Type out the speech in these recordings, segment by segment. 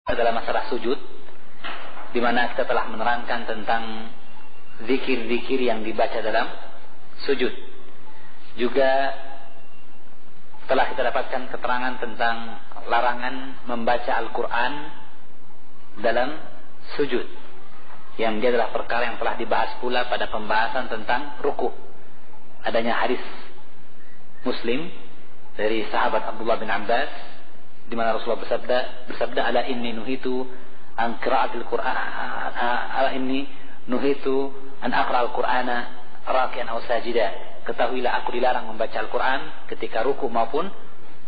adalah masalah sujud, di mana kita telah menerangkan tentang zikir-zikir yang dibaca dalam sujud. Juga telah kita dapatkan keterangan tentang larangan membaca Al-Quran dalam sujud, yang dia adalah perkara yang telah dibahas pula pada pembahasan tentang ruku'. Adanya hadis Muslim dari sahabat Abdullah bin Abbas, di mana Rasulullah bersabda, ala inni nuhitu an qira'atil Qur'an, ala inni nuhitu an aqra'al Qur'ana raki'an aw sajida. Ketahuilah aku dilarang membaca Al-Quran ketika ruku maupun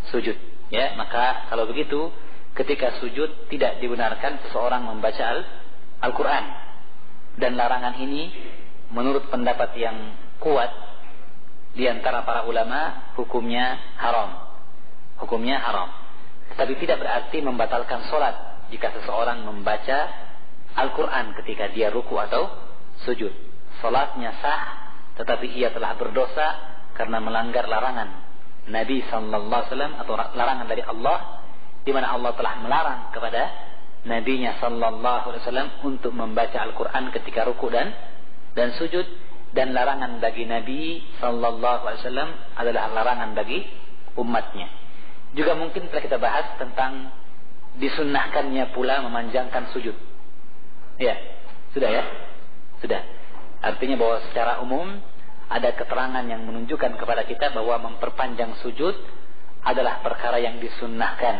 sujud. Ya, maka kalau begitu ketika sujud tidak dibenarkan seseorang membaca Al-Quran. Dan larangan ini menurut pendapat yang kuat di antara para ulama hukumnya haram. Hukumnya haram. Tetapi tidak berarti membatalkan sholat jika seseorang membaca Al-Quran ketika dia ruku atau sujud. Sholatnya sah, tetapi ia telah berdosa karena melanggar larangan Nabi sallallahu alaihi wasallam atau larangan dari Allah, di mana Allah telah melarang kepada nabinya sallallahu alaihi wasallam untuk membaca Al-Qur'an ketika ruku dan sujud, dan larangan bagi Nabi sallallahu alaihi wasallam adalah larangan bagi umatnya. Juga mungkin telah kita bahas tentang disunnahkannya pula memanjangkan sujud. Ya, sudah ya? Sudah. Artinya bahwa secara umum ada keterangan yang menunjukkan kepada kita bahwa memperpanjang sujud adalah perkara yang disunnahkan,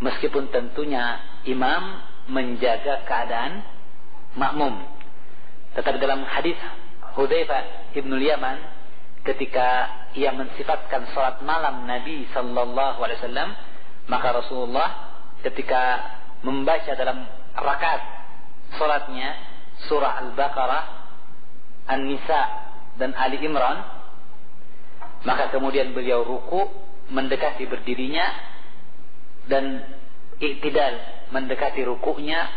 meskipun tentunya imam menjaga keadaan makmum. Tetapi dalam hadis Hudzaifah ibn Yaman, ketika ia mensifatkan salat malam Nabi sallallahu alaihi wasallam, maka Rasulullah ketika membaca dalam rakaat salatnya surah Al-Baqarah, An-Nisa dan Ali Imran, maka kemudian beliau ruku mendekati berdirinya, dan i'tidal mendekati ruku'nya,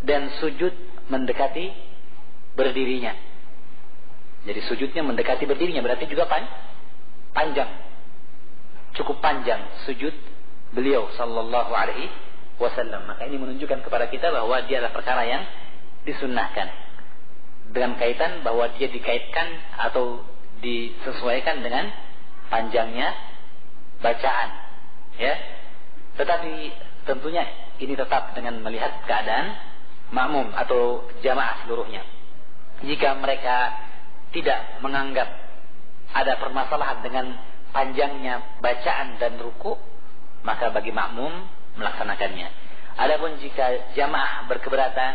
dan sujud mendekati berdirinya. Jadi sujudnya mendekati berdirinya, berarti juga panjang, cukup panjang sujud beliau sallallahu alaihi wasallam. Maka ini menunjukkan kepada kita bahwa dia adalah perkara yang disunnahkan, dengan kaitan bahwa dia dikaitkan atau disesuaikan dengan panjangnya bacaan, ya. Tetapi tentunya ini tetap dengan melihat keadaan makmum atau jamaah seluruhnya. Jika mereka tidak menganggap ada permasalahan dengan panjangnya bacaan dan ruku, maka bagi makmum melaksanakannya. Adapun jika jamaah berkeberatan,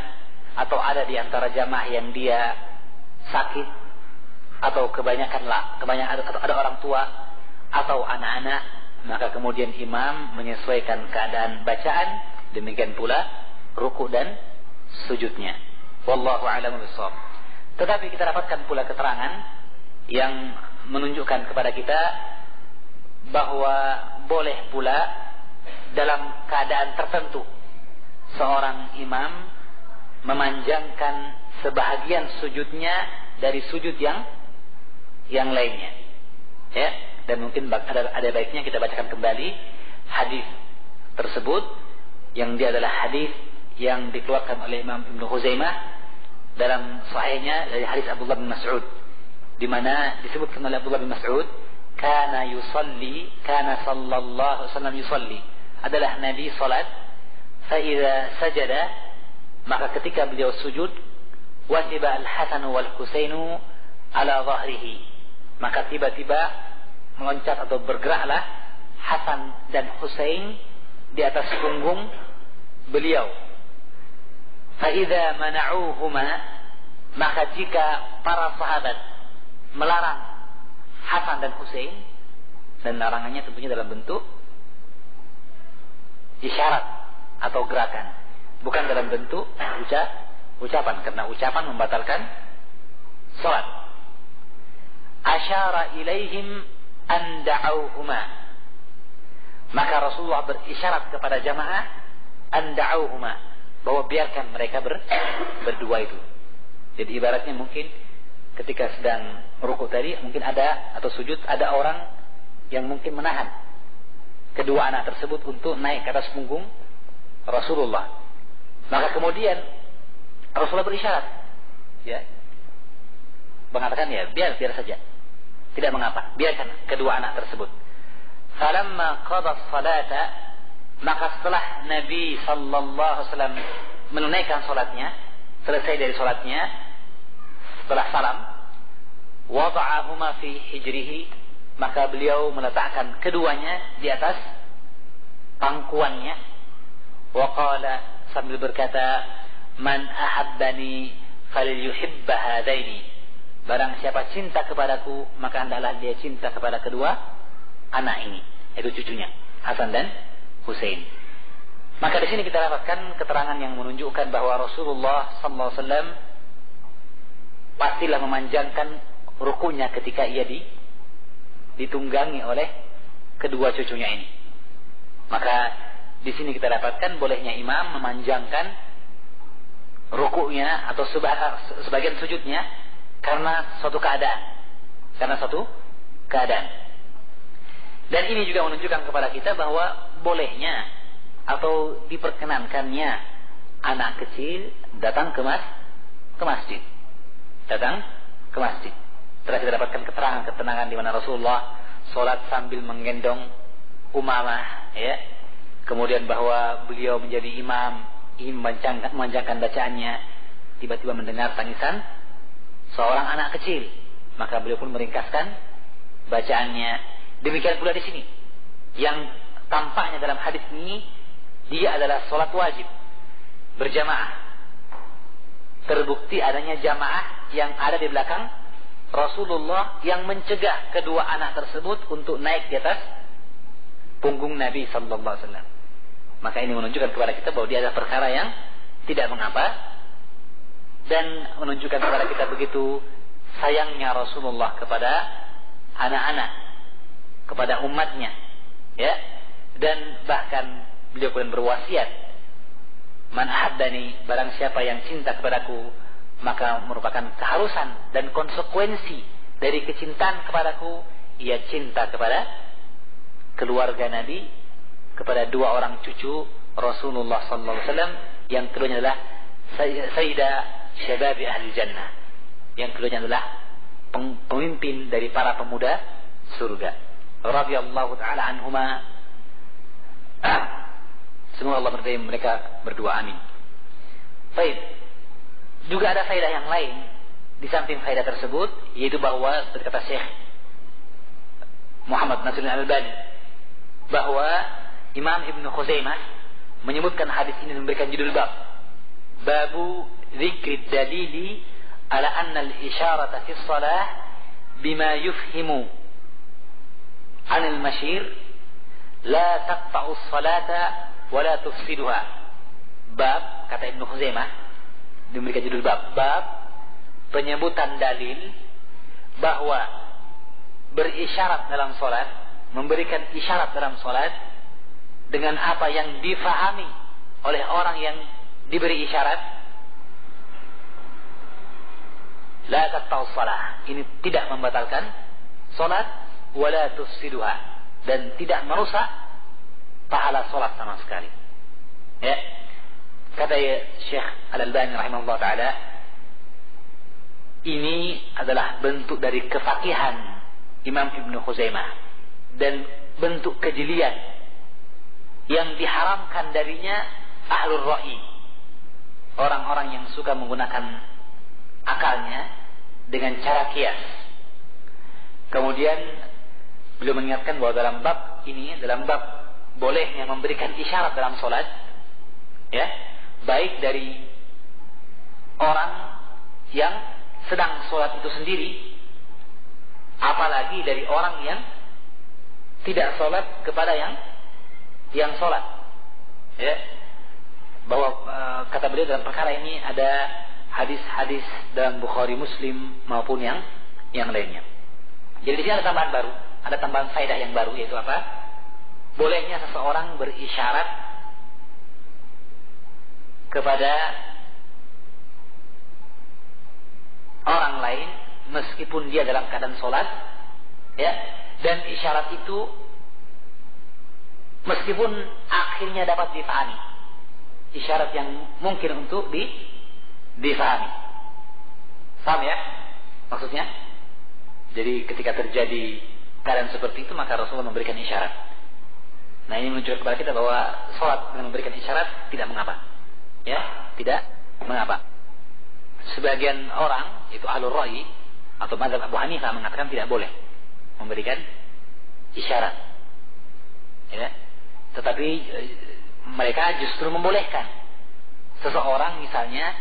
atau ada di antara jamaah yang dia sakit, atau kebanyakan atau ada orang tua atau anak-anak, maka kemudian imam menyesuaikan keadaan bacaan, demikian pula ruku dan sujudnya. Wallahu a'lam bishawab. Tetapi kita dapatkan pula keterangan yang menunjukkan kepada kita bahwa boleh pula dalam keadaan tertentu seorang imam memanjangkan sebahagian sujudnya dari sujud yang lainnya, ya. Dan mungkin ada baiknya kita bacakan kembali hadis tersebut, yang dia adalah hadis yang dikeluarkan oleh Imam Ibnu Khuzaimah dalam sahihnya dari hadis Abdullah bin Mas'ud, di mana disebutkan oleh Abdullah bin Mas'ud, kana sallallahu alaihi wasallam yusalli, adalah Nabi salat, fa idza sajada, maka ketika beliau sujud, wasiba al-Hasan wal Husainu ala dhahrihi, maka tiba-tiba meloncat atau bergeraklah Hasan dan Husain di atas punggung beliau. Fa idza mana'uhuma, maka jika para sahabat melarang Hasan dan Husain, dan larangannya tentunya dalam bentuk isyarat atau gerakan, bukan dalam bentuk ucapan, karena ucapan membatalkan salat. Asyara ilaihim an da'auhuma, maka Rasulullah berisyarat kepada jamaah an da'auhuma, bahwa biarkan mereka berdua itu. Jadi ibaratnya mungkin ketika sedang rukuk tadi, mungkin ada, atau sujud, ada orang yang mungkin menahan kedua anak tersebut untuk naik ke atas punggung Rasulullah. Maka kemudian Rasulullah berisyarat, ya, mengatakan ya biar saja, tidak mengapa, biarkan kedua anak tersebut. Falamma qada salata, maka setelah Nabi sallallahu alaihi wasallam menunaikan salatnya, selesai dari salatnya, setelah salam, wada'ahuma fi hijrihi, maka beliau meletakkan keduanya di atas pangkuannya. Wa qala, sambil berkata, man ahabbani falyuhibba hadaini, barang siapa cinta kepadaku maka hendaklah dia cinta kepada kedua anak ini, yaitu cucunya Hasan dan Husain. Maka di sini kita dapatkan keterangan yang menunjukkan bahwa Rasulullah sallallahu alaihi wasallam pastilah memanjangkan rukunya ketika ia ditunggangi oleh kedua cucunya ini. Maka di sini kita dapatkan bolehnya imam memanjangkan rukunya atau sebagian sujudnya karena suatu keadaan. Dan ini juga menunjukkan kepada kita bahwa bolehnya atau diperkenankannya anak kecil datang ke masjid. Telah kita dapatkan keterangan di mana Rasulullah sholat sambil menggendong Umamah, ya. Kemudian bahwa beliau menjadi imam, ingin memanjangkan bacaannya, tiba-tiba mendengar tangisan seorang anak kecil, maka beliau pun meringkaskan bacaannya. Demikian pula di sini, yang tampaknya dalam hadis ini dia adalah sholat wajib berjamaah. Terbukti adanya jamaah yang ada di belakang Rasulullah yang mencegah kedua anak tersebut untuk naik di atas punggung Nabi sallallahu alaihi wasallam. Maka ini menunjukkan kepada kita bahwa dia adalah perkara yang tidak mengapa, dan menunjukkan kepada kita begitu sayangnya Rasulullah kepada anak-anak, kepada umatnya, ya. Dan bahkan beliau pun berwasiat, man ahabbani, barang siapa yang cinta kepadaku, maka merupakan keharusan dan konsekuensi dari kecintaan kepadaku, ia cinta kepada keluarga Nabi, kepada dua orang cucu Rasulullah sallallahu alaihi wasallam, yang keduanya adalah Sayyidah Syababi Ahli Jannah, yang keduanya adalah pemimpin dari para pemuda surga. Radhiyallahu taala anhuma. Semoga Allah meridai mereka berdua, amin. Baik. Juga ada faedah yang lain di samping faedah tersebut, yaitu bahwa seperti kata Syekh Muhammad Nasiruddin Al-Albani, bahwa Imam Ibn Khuzaimah menyebutkan hadis ini memberikan judul babu dzikri dalili ala anna al-isyarata fi shalah bima yufhimu anil masyir la taqta'u as-salata wa la tufsiduha. Bab, kata Ibn Khuzaimah, diberikan judul bab penyebutan dalil bahwa berisyarat dalam solat, memberikan isyarat dalam solat dengan apa yang difahami oleh orang yang diberi isyarat, la taqta'us shalah, ini tidak membatalkan solat, wala tufsiduha, dan tidak merusak pahala solat sama sekali, ya. Kata Syekh Al-Albani rahimahullah ta'ala, ini adalah bentuk dari kefakihan Imam Ibn Khuzaimah dan bentuk kejelian yang diharamkan darinya ahlul ra'i, orang-orang yang suka menggunakan akalnya dengan cara kias. Kemudian beliau mengingatkan bahwa dalam bab ini, dalam bab bolehnya memberikan isyarat dalam solat, ya, baik dari orang yang sedang sholat itu sendiri, apalagi dari orang yang tidak sholat kepada yang sholat, ya. Bahwa kata beliau dalam perkara ini ada hadis-hadis dalam Bukhari, Muslim maupun yang lainnya. Jadi di sini ada tambahan baru, ada tambahan faedah yang baru, yaitu apa? Bolehnya seseorang berisyarat kepada orang lain meskipun dia dalam keadaan sholat, ya, dan isyarat itu meskipun akhirnya dapat dipahami, isyarat yang mungkin untuk difahami. Paham ya maksudnya? Jadi ketika terjadi keadaan seperti itu, maka Rasulullah memberikan isyarat. Nah, ini menunjukkan kepada kita bahwa sholat dengan memberikan isyarat tidak mengapa. Ya, tidak mengapa. Sebagian orang, itu ahlul ra'i atau mazhab Abu Hanifah, mengatakan tidak boleh memberikan isyarat. Ya. Tetapi mereka justru membolehkan seseorang misalnya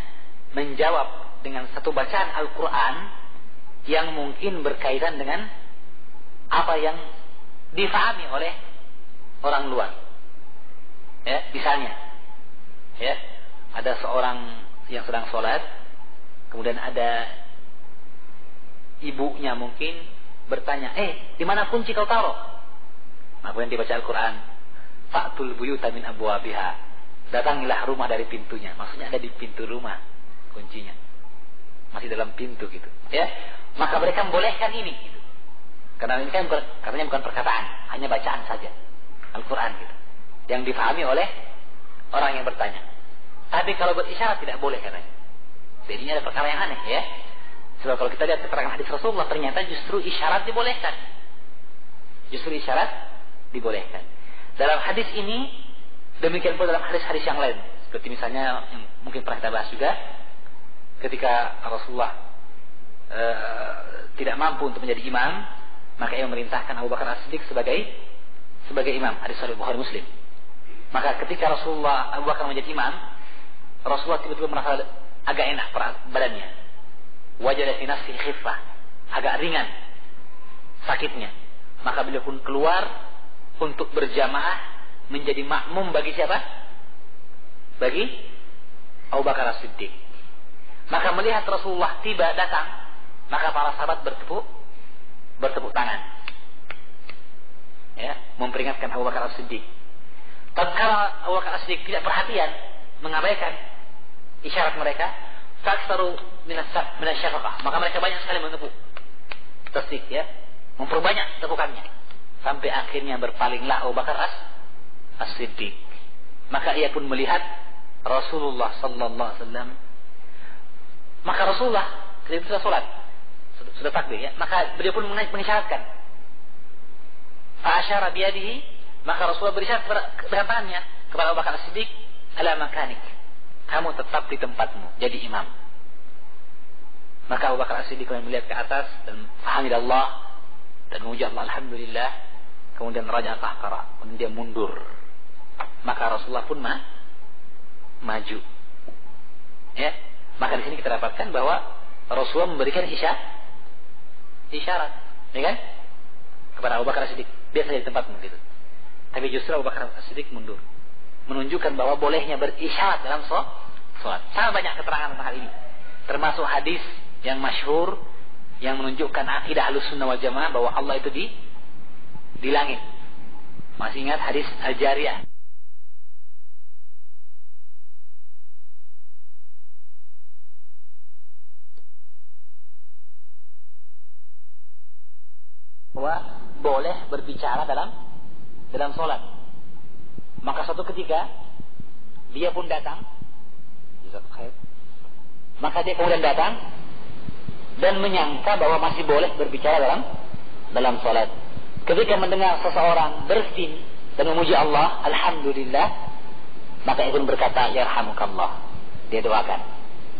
menjawab dengan satu bacaan Al-Quran yang mungkin berkaitan dengan apa yang difahami oleh orang luar. Ya, misalnya, ya, ada seorang yang sedang sholat, kemudian ada ibunya mungkin bertanya, di mana kunci kau taruh? Nah, kemudian dibaca Al-Quran, fa'tul buyuta min abwabiha, datangilah rumah dari pintunya. Maksudnya ada di pintu rumah kuncinya, masih dalam pintu gitu. Ya, maka mereka membolehkan ini. Gitu. Karena ini kan katanya bukan perkataan, hanya bacaan saja Al-Quran gitu, yang difahami oleh orang yang bertanya. Tapi kalau berisyarat tidak boleh katanya. Jadi ini ada perkara yang aneh ya. Sebab kalau kita lihat keterangan hadis Rasulullah, ternyata justru isyarat dibolehkan. Justru isyarat dibolehkan. Dalam hadis ini, demikian pula dalam hadis-hadis yang lain. Seperti misalnya yang mungkin pernah kita bahas juga, ketika Rasulullah tidak mampu untuk menjadi imam, maka ia memerintahkan Abu Bakar As-Siddiq sebagai imam. Hadis Sahih Bukhari Muslim. Maka ketika Abu Bakar menjadi imam, Rasulullah tiba-tiba merasa agak enak badannya. Wajada fi nafsihi khiffah, agak ringan sakitnya. Maka beliau pun keluar untuk berjamaah menjadi makmum bagi siapa? Bagi Abu Bakar As-Siddiq. Maka melihat Rasulullah tiba datang, maka para sahabat bertepuk tangan, ya, memperingatkan Abu Bakar As-Siddiq. Tatkala Abu Bakar As-Siddiq tidak perhatian, mengabaikan isyarat mereka, faksaru minasyafaqah, maka mereka banyak sekali menepuk tasdik, ya, memperbanyak tepukannya, sampai akhirnya berpalinglah Abu Bakar As-Siddiq. Maka ia pun melihat Rasulullah sallallahu alaihi wasallam. Maka Rasulullah ketika sudah sholat, sudah takbir, ya, maka beliau pun mengisyaratkan. Fa'asyara biyadihi, maka Rasulullah berisyarat dengan tangannya kepada Abu Bakar As-Siddiq, ala makanik, kamu tetap di tempatmu, jadi imam. Maka Abu Bakar As-Siddiq melihat ke atas dan hamidallah dan memuji Allah, alhamdulillah, kemudian raja tahqara, kemudian dia mundur. Maka Rasulullah pun maju. Ya, maka di sini kita dapatkan bahwa Rasulullah memberikan isyarat, ya kan, kepada Abu Bakar As-Siddiq, biasa di tempatmu gitu. Tapi justru Abu Bakar As-Siddiq mundur, menunjukkan bahwa bolehnya berisyarat dalam sholat. Sangat banyak keterangan tentang hal ini, termasuk hadis yang masyhur yang menunjukkan akidah Ahlussunnah wal Jamaah bahwa Allah itu di langit. Masih ingat hadis Al-Jariyah? Bahwa boleh berbicara dalam sholat. Maka suatu ketika dia pun datang, maka dia kemudian datang dan menyangka bahwa masih boleh berbicara dalam sholat. Ketika mendengar seseorang bersin dan memuji Allah, alhamdulillah, maka ia pun berkata, yarhamukallah, dia doakan,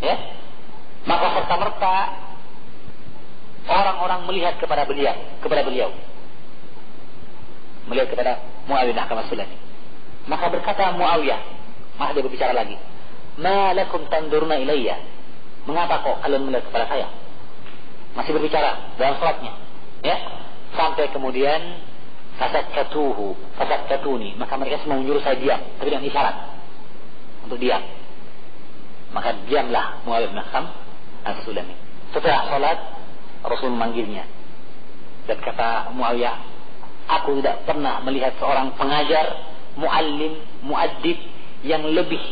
ya. Maka serta-merta orang-orang melihat kepada beliau, melihat kepada Muawiyah bin Sulami. Maka berkata Muawiyah, maka dia berbicara lagi, ma lakum tanduruna ilayya, mengapa kok kalian melihat kepada saya? Masih berbicara dalam salatnya, ya. Sampai kemudian fasakatuni, maka mereka semua menyuruh saya diam, tapi dengan isyarat untuk diam. Maka diamlah Muawiyah bin Sulami. Setelah salat Rasul memanggilnya dan kata Muawiyah, aku tidak pernah melihat seorang pengajar, muallim, muaddib yang lebih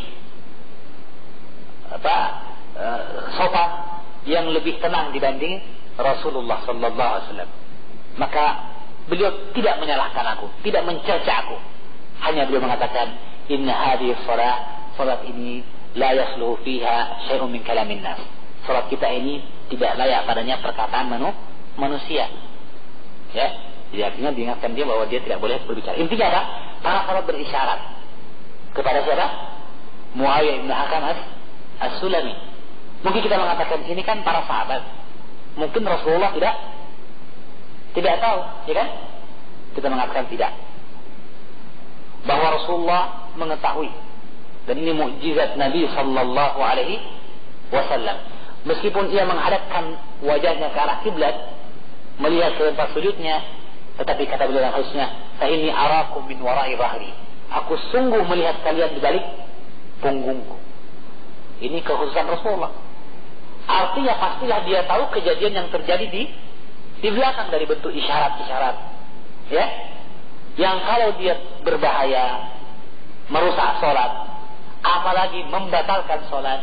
sopan, yang lebih tenang dibanding Rasulullah sallallahu alaihi wasallam. Maka beliau tidak menyalahkan aku, tidak mencerca aku. Hanya beliau mengatakan, inna hadhihi shalah salat ini la yasluhu fiha syai'un min kalamin nas. Salat kita ini tidak layak padanya perkataan manusia. Ya, jadi artinya diingatkan dia bahwa dia tidak boleh berbicara. Intinya apa? Para sahabat berisyarat kepada siapa? Muawiyah bin Hakam as-Sulami. Mungkin kita mengatakan ini kan para sahabat. Mungkin Rasulullah tidak tahu, ya kan? Kita mengatakan tidak. Bahwa Rasulullah mengetahui. Dan ini mukjizat Nabi sallallahu alaihi wasallam. Meskipun ia menghadapkan wajahnya ke arah kiblat, melihat ke tempat sujudnya, tetapi kata beliau harusnya, "Fa inni arakum min wara'i dhahri." Aku sungguh melihat kalian di balik punggungku. Ini kekhususan Rasulullah. Artinya pastilah dia tahu kejadian yang terjadi di belakang dari bentuk isyarat-isyarat. Ya. Yang kalau dia berbahaya, merusak salat, apalagi membatalkan salat,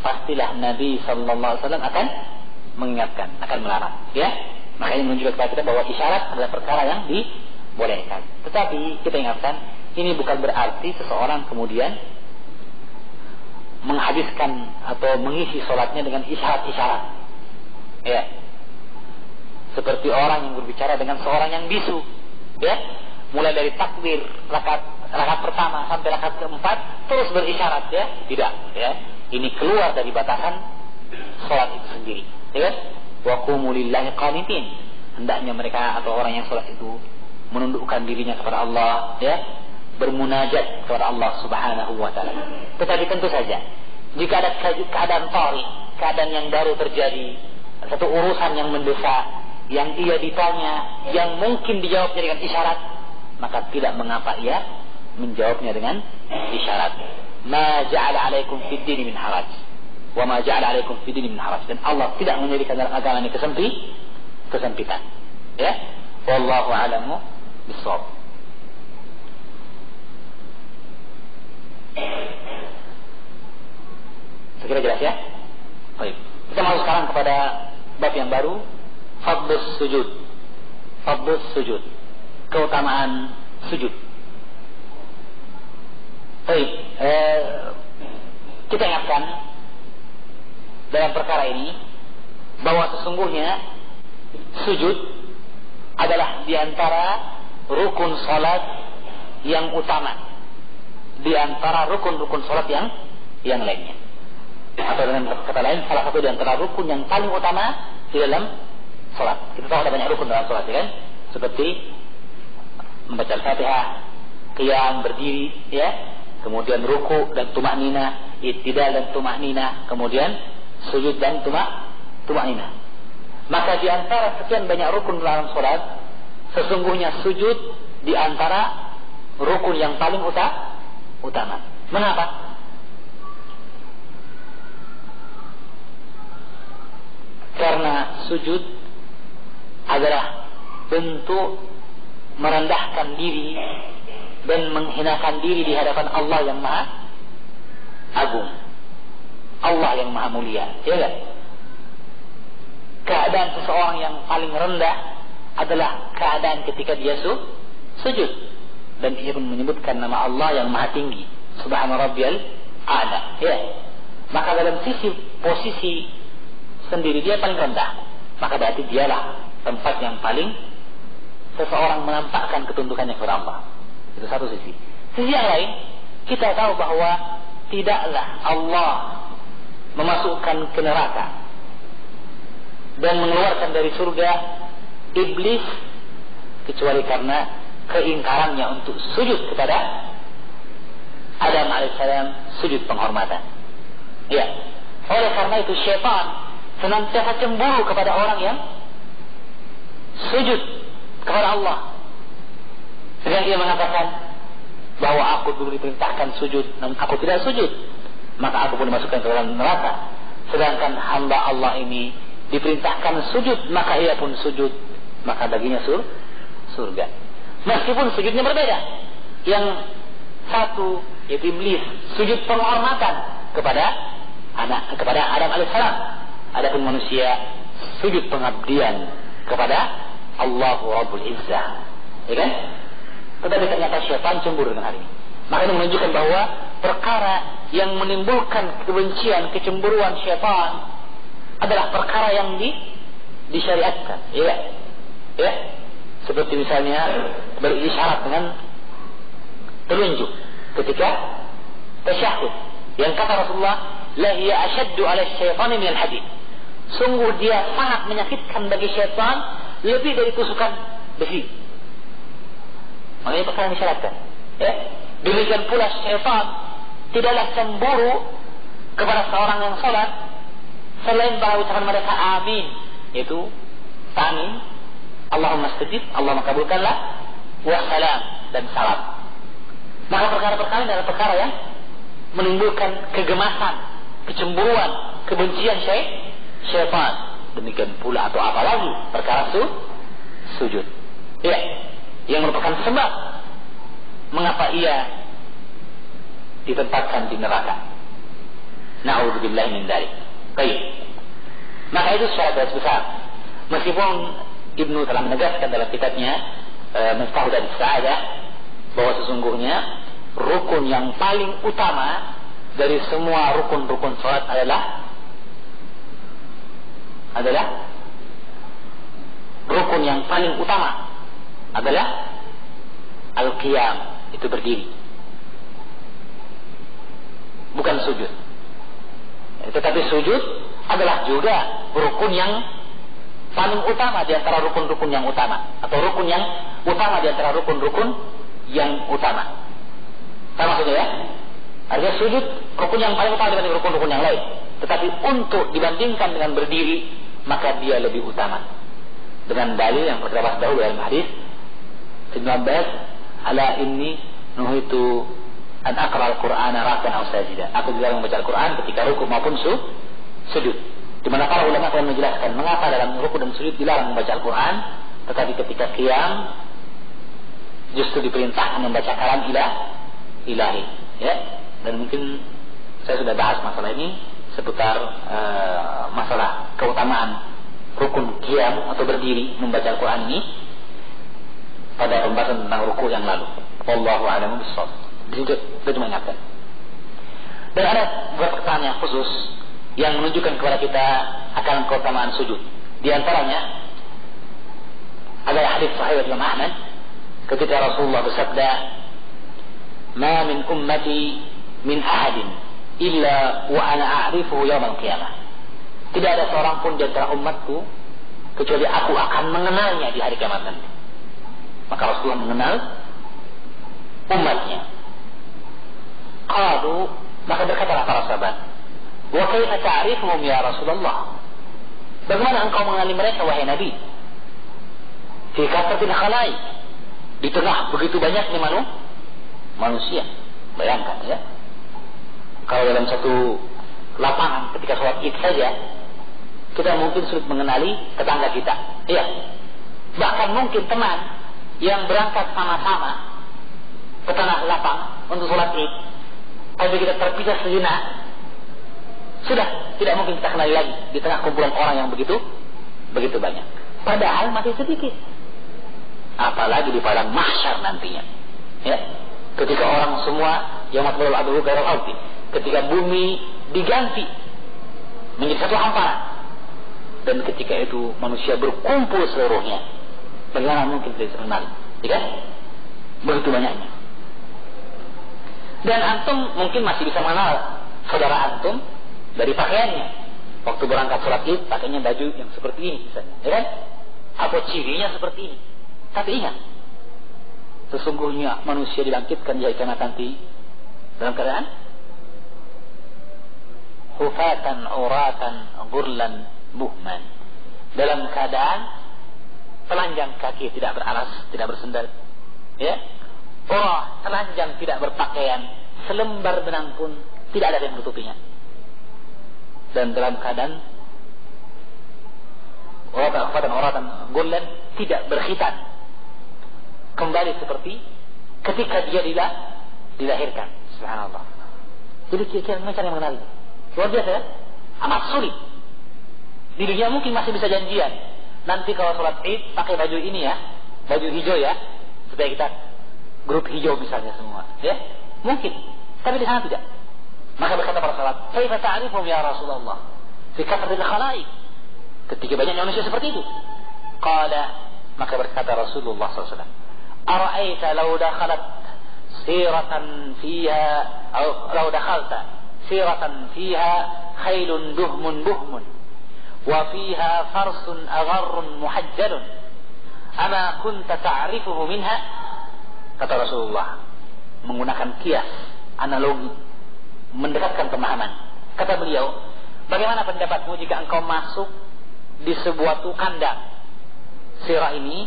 pastilah Nabi sallallahu alaihi wasallam akan mengingatkan, akan melarang. Ya. Makanya menunjukkan kepada kita bahwa isyarat adalah perkara yang dibolehkan. Tetapi kita ingatkan, ini bukan berarti seseorang kemudian menghabiskan atau mengisi sholatnya dengan isyarat-isyarat. Ya. Seperti orang yang berbicara dengan seorang yang bisu. Ya. Mulai dari takbir rakaat pertama sampai rakaat keempat terus berisyarat, ya. Tidak, ya. Ini keluar dari batasan sholat itu sendiri. Ya. Wa qumu lillahi qanitin. Hendaknya mereka atau orang yang sholat itu menundukkan dirinya kepada Allah, ya, bermunajat kepada Allah Subhanahu wa taala. Tetapi tentu saja jika ada keadaan tari, keadaan yang baru terjadi, satu urusan yang mendesak, yang ia ditanya, yang mungkin dijawabnya dengan isyarat, maka tidak mengapa ia menjawabnya dengan isyarat. Ma ja'ala 'alaikum fid din min haraj. Wa ma ja'ala 'alaikum fid din min haraj. Dan Allah tidak menjadikan dalam agama ini kesempitan. Ya. Wallahu a'lamu bissawab. Sekira jelas, ya? Baik. Kita masuk sekarang kepada bab yang baru, fadlus sujud. Fadlus sujud. Keutamaan sujud. Baik. Kita ingatkan dalam perkara ini bahwa sesungguhnya sujud adalah diantara rukun salat yang utama, di antara rukun-rukun salat yang lainnya. Atau dengan kata lain, salah satu di antara rukun yang paling utama di dalam salat. Kita tahu ada banyak rukun dalam salat, ya kan? Seperti membaca Al-Fatihah, qiyam berdiri, ya, kemudian ruku dan tumaknina, i'tidal dan tumaknina, kemudian sujud dan tumaknina. Maka di antara sekian banyak rukun dalam salat, sesungguhnya sujud di antara rukun yang paling utama. Mengapa? Karena sujud adalah bentuk merendahkan diri dan menghinakan diri di hadapan Allah yang Maha Agung, Allah yang Maha Mulia. Ya kan? Keadaan seseorang yang paling rendah adalah keadaan ketika dia sujud, dan ia pun menyebutkan nama Allah yang Maha Tinggi, Subhana Rabbiyal A'la. Ya. Maka dalam sisi posisi sendiri dia paling rendah, maka berarti dialah tempat yang paling seseorang menampakkan ketundukannya kepada Allah. Itu satu sisi. Sisi yang lain, kita tahu bahwa tidaklah Allah memasukkan ke neraka dan mengeluarkan dari surga iblis kecuali karena keingkarannya untuk sujud kepada Adam alaihissalam, sujud penghormatan. Ya. Oleh karena itu syaitan senantiasa cemburu kepada orang yang sujud kepada Allah. Sedang dia mengatakan bahwa aku dulu diperintahkan sujud, namun aku tidak sujud, maka aku pun dimasukkan ke dalam neraka. Sedangkan hamba Allah ini diperintahkan sujud, maka ia pun sujud, maka baginya surga. Meskipun sujudnya berbeda. Yang satu yaitu iblis sujud penghormatan kepada Adam alaihissalam. Adapun manusia sujud pengabdian kepada Allah Rabbul Izzah. Ya kan? Tetapi ternyata syaitan cemburu dengan hal ini. Maka ini menunjukkan bahwa perkara yang menimbulkan kebencian, kecemburuan syaitan adalah perkara yang disyariatkan. Ya. Seperti misalnya berisyarat dengan telunjuk ketika tasyahud. Yang kata Rasulullah, la hiya ashaddu 'ala asy-syaitani min al-hadid. Sungguh dia sangat menyakitkan bagi syaitan lebih dari tusukan besi. Makanya perkara yang disyaratkan. Ya. Demikian pula syaitan tidaklah cemburu kepada seorang yang salat selain bahwa ucapan mereka amin, yaitu amin, Allahumma stajib, Allah makabulkanlah, wassalam, dan salam. Maka perkara-perkara ini adalah perkara yang menimbulkan kegemasan, kecemburuan, kebencian syaitan. Demikian pula atau apalagi perkara sujud. Ya, yang merupakan sebab mengapa ia ditempatkan di neraka. Na'udzubillahi min dzalik. Baik. Maka itu secara garis besar. Meskipun Ibnu telah menegaskan dalam kitabnya Miftahul Dari Sa'adah bahwa sesungguhnya rukun yang paling utama dari semua rukun-rukun salat adalah rukun yang paling utama adalah al-qiyam, itu berdiri, bukan sujud. Tetapi sujud adalah juga rukun yang paling utama di antara rukun-rukun yang utama, atau rukun yang utama di antara rukun-rukun yang utama. Sama maksudnya ya? Artinya sujud rukun yang paling utama dibanding rukun-rukun yang lain. Tetapi untuk dibandingkan dengan berdiri, maka dia lebih utama. Dengan dalil yang terdapat dahulu dalam hadis Ibnu Abbas, ala inni nuhitu an aqra al-Qur'ana rakan aw sajida. Aku dilarang membaca Al-Qur'an ketika rukuk maupun sujud. Di mana para ulama telah menjelaskan mengapa dalam rukuk dan sujud dilarang membaca Al-Qur'an, tetapi ketika qiyam justru diperintahkan membaca kalam ilahi. Ya. Dan mungkin saya sudah bahas masalah ini seputar masalah keutamaan rukun qiyam atau berdiri membaca Al-Qur'an ini pada pembahasan tentang rukuk yang lalu. Wallahu a'lam bishawab. Itu cuma ingatkan. Dan ada beberapa pertanyaan khusus yang menunjukkan kepada kita akan keutamaan sujud. Di antaranya adalah hadis sahih Imam Ahmad ketika Rasulullah bersabda, "Ma min ummati min ahadin illa wa ana a'rifuhu yaumil qiyamah." Tidak ada seorang pun di antara umatku kecuali aku akan mengenalnya di hari kiamat nanti. Maka Rasulullah mengenal umatnya. Qalu, maka berkatalah para sahabat, "Wa kaifa ta'rifuhum ya Rasulullah?" Bagaimana engkau mengenali mereka wahai Nabi? Fi kasratil khalaik, di tengah begitu banyaknya manusia. Bayangkan ya. Kalau dalam satu lapangan ketika sholat Id saja, kita mungkin sulit mengenali tetangga kita. Iya. Bahkan mungkin teman yang berangkat sama-sama ke tanah lapang untuk sholat Id, kalau kita terpisah sejenak, sudah tidak mungkin kita kenali lagi di tengah kumpulan orang yang begitu banyak. Padahal masih sedikit. Apalagi di padang mahsyar nantinya. Ya. Ketika orang semua yang matbul adhu gairal ardi, ketika bumi diganti menjadi satu hamparan, dan ketika itu manusia berkumpul seluruhnya, bagaimana mungkin kita kenal? Ya? Begitu banyaknya. Dan antum mungkin masih bisa mengenal saudara antum dari pakaiannya. Waktu berangkat sholat Id, pakainya baju yang seperti ini misalnya, ya kan? Atau cirinya seperti ini. Tapi ingat, sesungguhnya manusia dibangkitkan di hari kiamat nanti dalam keadaan hufatan, uratan, gurlan, buhman, dalam keadaan telanjang kaki, tidak beralas, tidak bersendal, ya, telanjang, tidak berpakaian, selembar benang pun tidak ada yang menutupinya, dan dalam keadaan uratan, gurlan, tidak berkhitan, kembali seperti ketika dia dilahirkan. Subhanallah. Jadi kira-kira macam yang mengenali. Luar biasa ya? Amat sulit. Di dunia mungkin masih bisa janjian. Nanti kalau sholat Id pakai baju ini ya, baju hijau ya, supaya kita grup hijau misalnya semua. Ya, mungkin. Tapi di sana tidak. Maka berkata para sahabat, "Kaifa ta'rifuhum ya Rasulullah? Fi kathratil khalaiq." Ketika banyaknya manusia seperti itu. Qala, maka berkata Rasulullah SAW, "Ara'aita law dakhalat siratan fiha atau law dakhalta siratan fiha khailun duhmun buhmun wa fiha farsun agharrun muhajjalun ama kunta ta'rifuhu minha?" Kata Rasulullah menggunakan kias, analogi, mendekatkan pemahaman. Kata beliau, "Bagaimana pendapatmu jika engkau masuk di sebuah kandang?" Sirah ini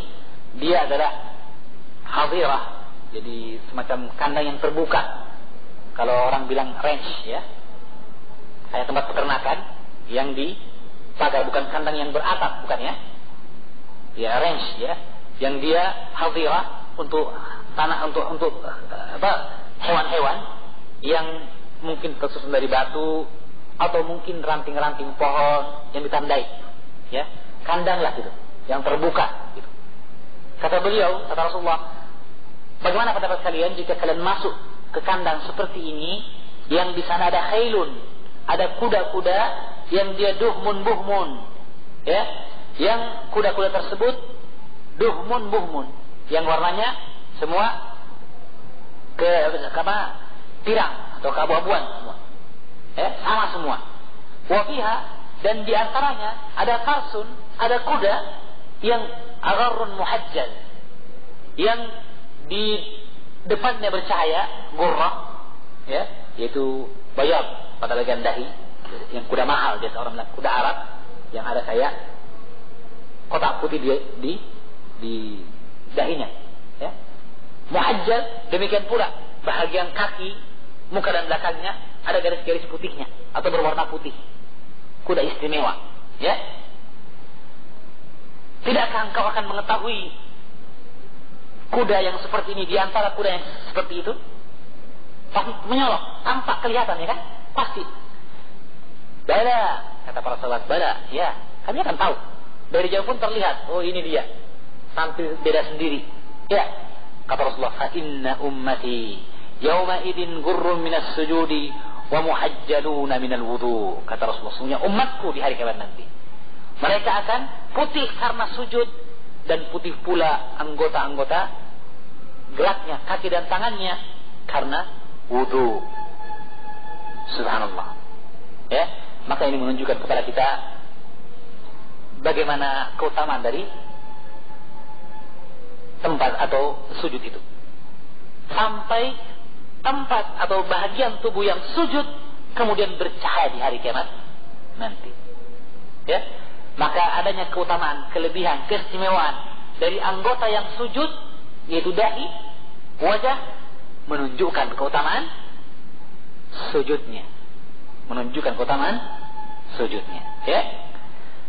dia adalah hadirah, jadi semacam kandang yang terbuka. Kalau orang bilang range, ya, kayak tempat peternakan yang di pagar, bukan kandang yang beratap, bukan, ya. Ya, range, ya, yang dia hadirah untuk tanah, untuk hewan-hewan yang mungkin tersusun dari batu atau mungkin ranting-ranting pohon yang ditandai, ya, kandang lah gitu, yang terbuka gitu. Kata beliau, kata Rasulullah, "Bagaimana pendapat kalian jika kalian masuk ke kandang seperti ini yang di sana ada khailun, ada kuda-kuda yang dia duhmun buhmun, ya, yang kuda-kuda tersebut duhmun buhmun, yang warnanya semua pirang atau keabu-abuan semua, ya, sama semua. Wafiha, dan di antaranya ada farsun, ada kuda yang agharrun muhajjal, yang di depannya bercahaya, gurrah, ya, yaitu bayab pada bagian dahi, yang kuda mahal, biasa orang bilang kuda Arab, yang ada kayak kotak putih di dahinya, ya. Muhajjal, demikian pula bahagian kaki, muka dan belakangnya ada garis-garis putihnya atau berwarna putih. Kuda istimewa, ya. Tidakkah engkau akan mengetahui kuda yang seperti ini di antara kuda yang seperti itu? Pasti menyolok, tampak kelihatan, ya kan? Pasti. Bala, kata para sahabat, bala, ya, kami akan tahu. Dari jauh pun terlihat, oh ini dia, tampil beda sendiri, ya. Kata Rasulullah, "Fa inna ummati yauma idin gurrun minas sujudi wa muhajjaluna minal wudu." Kata Rasulullah, sesungguhnya umatku di hari kiamat nanti, mereka akan putih karena sujud, dan putih pula anggota-anggota geraknya, kaki dan tangannya, karena wudu. Subhanallah, ya. Maka ini menunjukkan kepada kita bagaimana keutamaan dari tempat atau sujud itu. Sampai tempat atau bahagian tubuh yang sujud kemudian bercahaya di hari kiamat nanti, ya. Maka adanya keutamaan, kelebihan, keistimewaan dari anggota yang sujud, yaitu dahi, wajah, menunjukkan keutamaan sujudnya, menunjukkan keutamaan sujudnya, ya.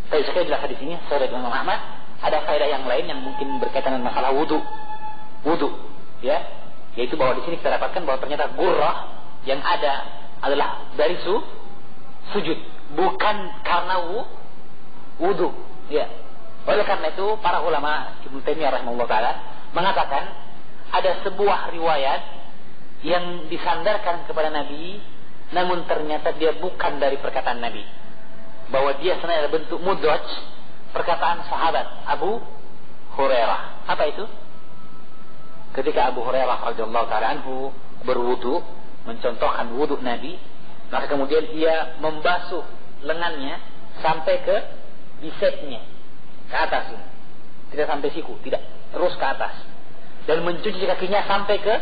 Tapi sekali jelaskan di sini, saudara Imam Ahmad, ada faedah yang lain yang mungkin berkaitan dengan masalah wudu, ya, yaitu bahwa di sini kita dapatkan bahwa ternyata gurrah yang ada adalah dari sujud, bukan karena wudu, ya. Oleh karena itu para ulama, Ibnu Taimiyah rahimahullah taala mengatakan ada sebuah riwayat yang disandarkan kepada Nabi, namun ternyata dia bukan dari perkataan Nabi, bahwa dia sebenarnya bentuk mudraj, perkataan sahabat Abu Hurairah. Apa itu? Ketika Abu Hurairah radhiyallahu taala anhu berwudu, mencontohkan wudu Nabi, maka kemudian ia membasuh lengannya sampai ke bicepnya, ke atas ini, tidak sampai siku, tidak, terus ke atas, dan mencuci kakinya sampai ke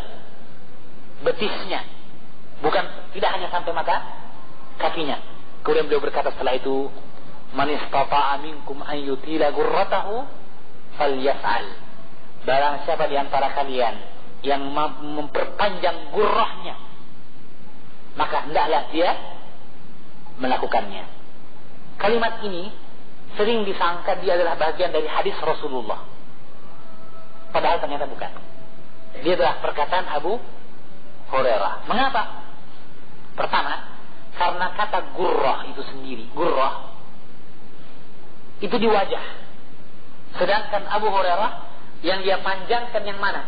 betisnya, bukan, tidak hanya sampai mata kakinya. Kemudian beliau berkata setelah itu, "Man istata'a minkum an yutila gurratahu falyaf'al." Barang siapa di antara kalian yang memperpanjang gurrahnya, maka hendaklah dia melakukannya. Kalimat ini sering disangka dia adalah bagian dari hadis Rasulullah, padahal ternyata bukan. Dia adalah perkataan Abu Hurairah. Mengapa? Pertama, karena kata gurrah itu sendiri, gurrah itu di wajah, sedangkan Abu Hurairah yang dia panjangkan yang mana?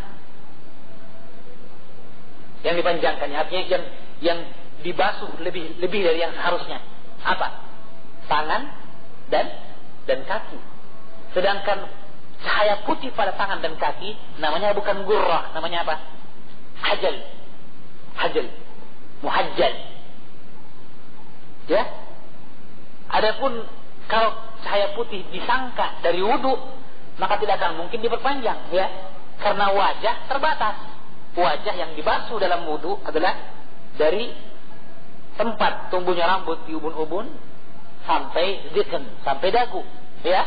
Yang dipanjangkannya, artinya yang dibasuh lebih dari yang seharusnya. Apa? Tangan dan kaki. Sedangkan cahaya putih pada tangan dan kaki namanya bukan gurrah, namanya apa? Hajal, muhajjal. Ya. Adapun kalau cahaya putih disangka dari wudu, maka tidak akan mungkin diperpanjang, ya. Karena wajah terbatas. Wajah yang dibasuh dalam wudu adalah dari tempat tumbuhnya rambut di ubun-ubun sampai zikn, sampai dagu, ya.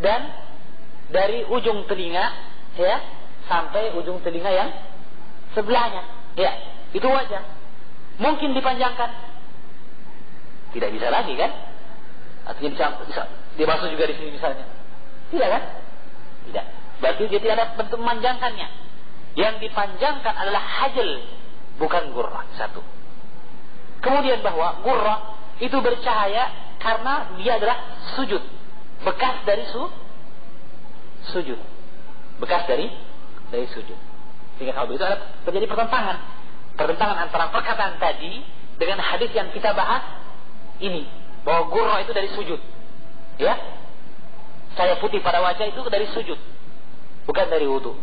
Dan dari ujung telinga, ya, sampai ujung telinga yang sebelahnya, ya. Itu wajah. Mungkin dipanjangkan? Tidak bisa lagi, kan? Artinya bisa dibasuh juga di sini misalnya. Tidak, kan? Tidak. Berarti dia tidak ada bentuk memanjangkannya. Yang dipanjangkan adalah hajal, bukan gurrah. Satu. Kemudian bahwa gurrah itu bercahaya karena dia adalah sujud, bekas dari sujud, bekas dari sujud. Sehingga kalau begitu ada terjadi pertentangan antara perkataan tadi dengan hadis yang kita bahas ini, bahwa gurrah itu dari sujud, ya. Cahaya putih pada wajah itu dari sujud, bukan dari wudu.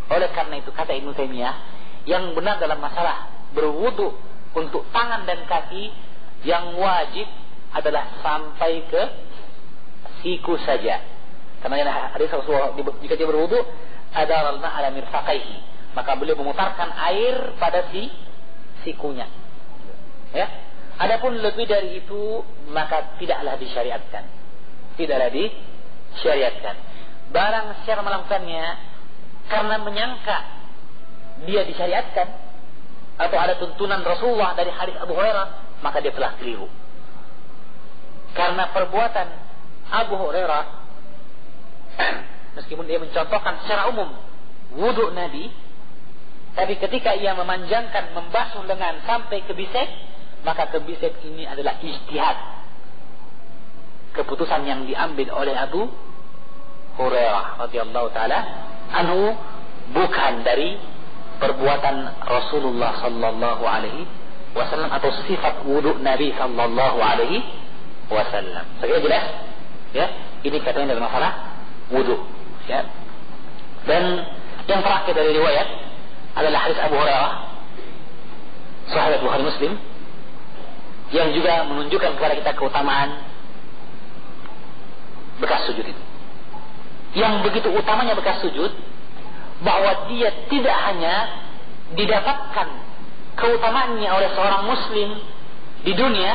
Oleh karena itu kata Ibnu Taimiyah, yang benar dalam masalah berwudu untuk tangan dan kaki, yang wajib adalah sampai ke siku saja. Karena hadis Rasulullah, jika dia berwudu, adaralna ala mirfaqaihi, maka beliau memutarkan air pada sikunya. Ya. Adapun lebih dari itu maka tidaklah disyariatkan. Tidaklah disyariatkan. Barang siapa melakukannya karena menyangka dia disyariatkan atau ada tuntunan Rasulullah dari hadis Abu Hurairah, maka dia telah keliru. Karena perbuatan Abu Hurairah, meskipun dia mencontohkan secara umum wudu Nabi, tapi ketika ia memanjangkan, membasuh lengan sampai ke bisek, maka ke bisek ini adalah ijtihad, keputusan yang diambil oleh Abu Hurairah radhiyallahu taala anhu, bukan dari perbuatan Rasulullah sallallahu alaihi wasallam atau sifat wudu Nabi sallallahu alaihi wasallam. Saya jelas, ya. Ini katanya dalam masalah wudu, ya. Dan yang terakhir dari riwayat adalah hadis Abu Hurairah, Sahih Bukhari Muslim, yang juga menunjukkan kepada kita keutamaan bekas sujud itu. Yang begitu utamanya bekas sujud, bahwa dia tidak hanya didapatkan keutamaannya oleh seorang muslim di dunia,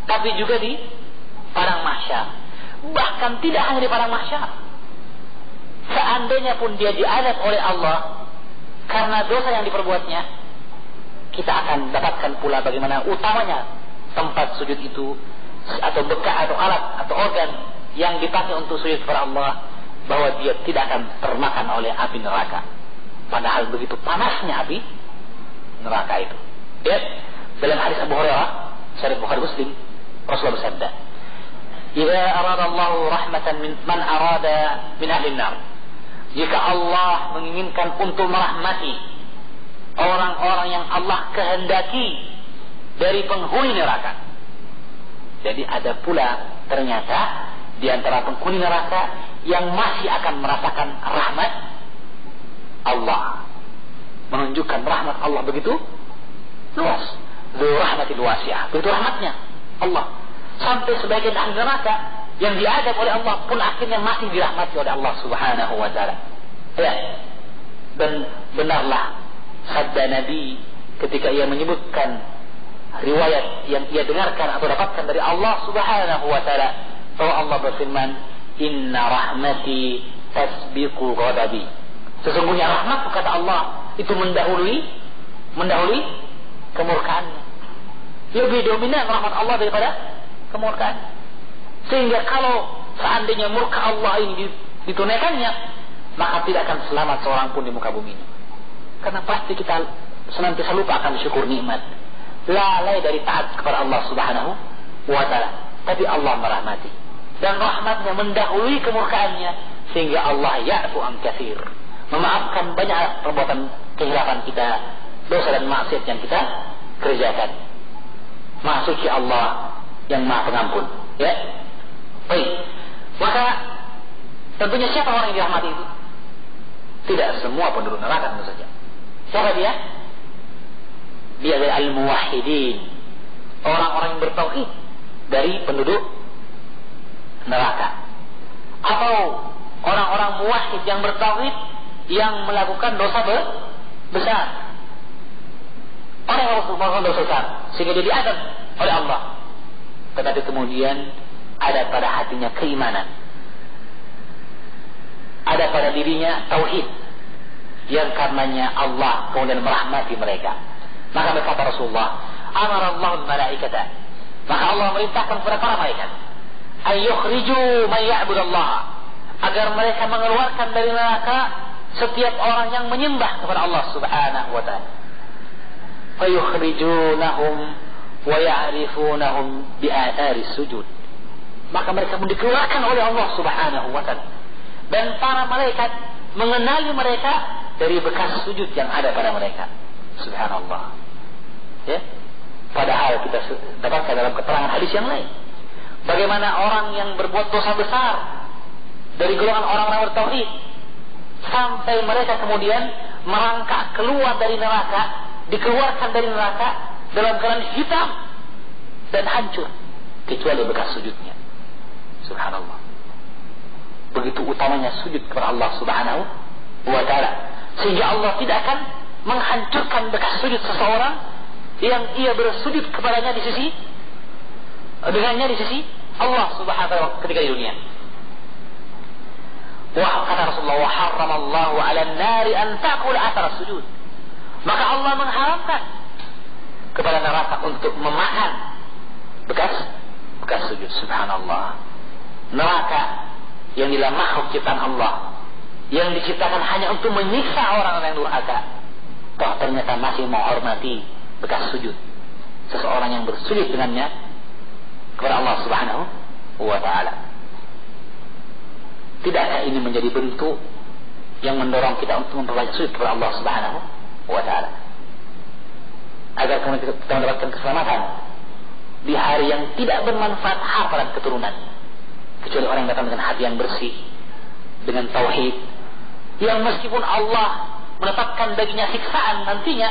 tapi juga di padang mahsyar. Bahkan tidak hanya di padang mahsyar, seandainya pun dia diazab oleh Allah karena dosa yang diperbuatnya, kita akan dapatkan pula bagaimana utamanya tempat sujud itu, atau bekas atau alat atau organ yang dipakai untuk sujud kepada Allah, bahwa dia tidak akan termakan oleh api neraka. Padahal begitu panasnya api neraka itu. Ya, dalam hadis Abu Hurairah, Sahih Bukhari Muslim, Rasulullah bersabda, "Idza arada Allah rahmatan man arada min ahli an-nar." Jika Allah menginginkan untuk merahmati orang-orang yang Allah kehendaki dari penghuni neraka. Jadi ada pula ternyata di antara penghuni neraka yang masih akan merasakan rahmat Allah. Menunjukkan rahmat Allah begitu luas. Dzul rahmatil wasi'ah. Begitu rahmatnya Allah. Sampai sebagian ahli neraka yang diadab oleh Allah pun akhirnya masih dirahmati oleh Allah Subhanahu wa taala. Ya. Dan benarlah sabda Nabi ketika ia menyebutkan riwayat yang ia dengarkan atau dapatkan dari Allah Subhanahu wa taala, bahwa Allah berfirman, "Inna rahmati tasbiqu ghadabi." Sesungguhnya rahmatku, kata Allah, itu mendahului kemurkaannya. Lebih dominan rahmat Allah daripada kemurkaan. Sehingga kalau seandainya murka Allah ini ditunaikannya, maka tidak akan selamat seorang pun di muka bumi ini. Karena pasti kita senantiasa lupa akan syukur nikmat, lalai dari taat kepada Allah Subhanahu wa taala. Tapi Allah merahmati, dan rahmatnya mendahului kemurkaannya, sehingga Allah ya'fu an katsir, memaafkan banyak perbuatan kehilafan kita, dosa dan maksiat yang kita kerjakan. Maha suci Allah yang Maha Pengampun. Ya. Baik. Maka tentunya siapa orang yang dirahmati itu? Tidak semua penduduk neraka tentu saja. Siapa dia? Dia adalah al-muwahhidin, orang-orang yang bertauhid dari penduduk neraka. Atau orang-orang muwahhid yang bertauhid yang melakukan dosa besar. Orang yang melakukan dosa besar sehingga dia diazab oleh Allah. Tetapi kemudian ada pada hatinya keimanan, ada pada dirinya tauhid, yang karenanya Allah kemudian merahmati mereka. Maka berkata Rasulullah, amarallahu malaikata, maka Allah merintahkan kepada para malaikat, ayyukhriju man ya'budallah, agar mereka mengeluarkan dari neraka setiap orang yang menyembah kepada Allah Subhanahu wa ta'ala. Fayukhrijunahum wa ya'rifunahum bi'athari sujud, maka mereka pun dikeluarkan oleh Allah Subhanahu wa ta'ala, dan para malaikat mengenali mereka dari bekas sujud yang ada pada mereka. Subhanallah. Ya. Padahal kita dapatkan dalam keterangan hadis yang lain, bagaimana orang yang berbuat dosa besar dari golongan orang-orang bertauhid sampai mereka kemudian merangkak keluar dari neraka, dikeluarkan dari neraka dalam keadaan hitam dan hancur kecuali bekas sujudnya. Subhanallah. Begitu utamanya sujud kepada Allah Subhanahu wa ta'ala, sehingga Allah tidak akan menghancurkan bekas sujud seseorang yang ia bersujud kepadanya di sisi dengannya di sisi Allah Subhanahu wa ta'ala ketika di dunia. Wa kata Rasulullah, wa harramallahu 'alan nari an ta'kula athar sujud, maka Allah mengharamkan kepada neraka untuk memakan bekas sujud. Subhanallah. Neraka yang adalah makhluk ciptaan Allah, yang diciptakan hanya untuk menyiksa orang-orang yang durhaka, toh ternyata masih menghormati bekas sujud seseorang yang bersujud dengannya kepada Allah Subhanahu wa ta'ala. Tidakkah ini menjadi bentuk yang mendorong kita untuk memperbanyak sujud kepada Allah Subhanahu wa ta'ala, agar kemudian kita mendapatkan keselamatan di hari yang tidak bermanfaat harta dan keturunan, kecuali orang yang datang dengan hati yang bersih, dengan tauhid, yang meskipun Allah menetapkan baginya siksaan nantinya,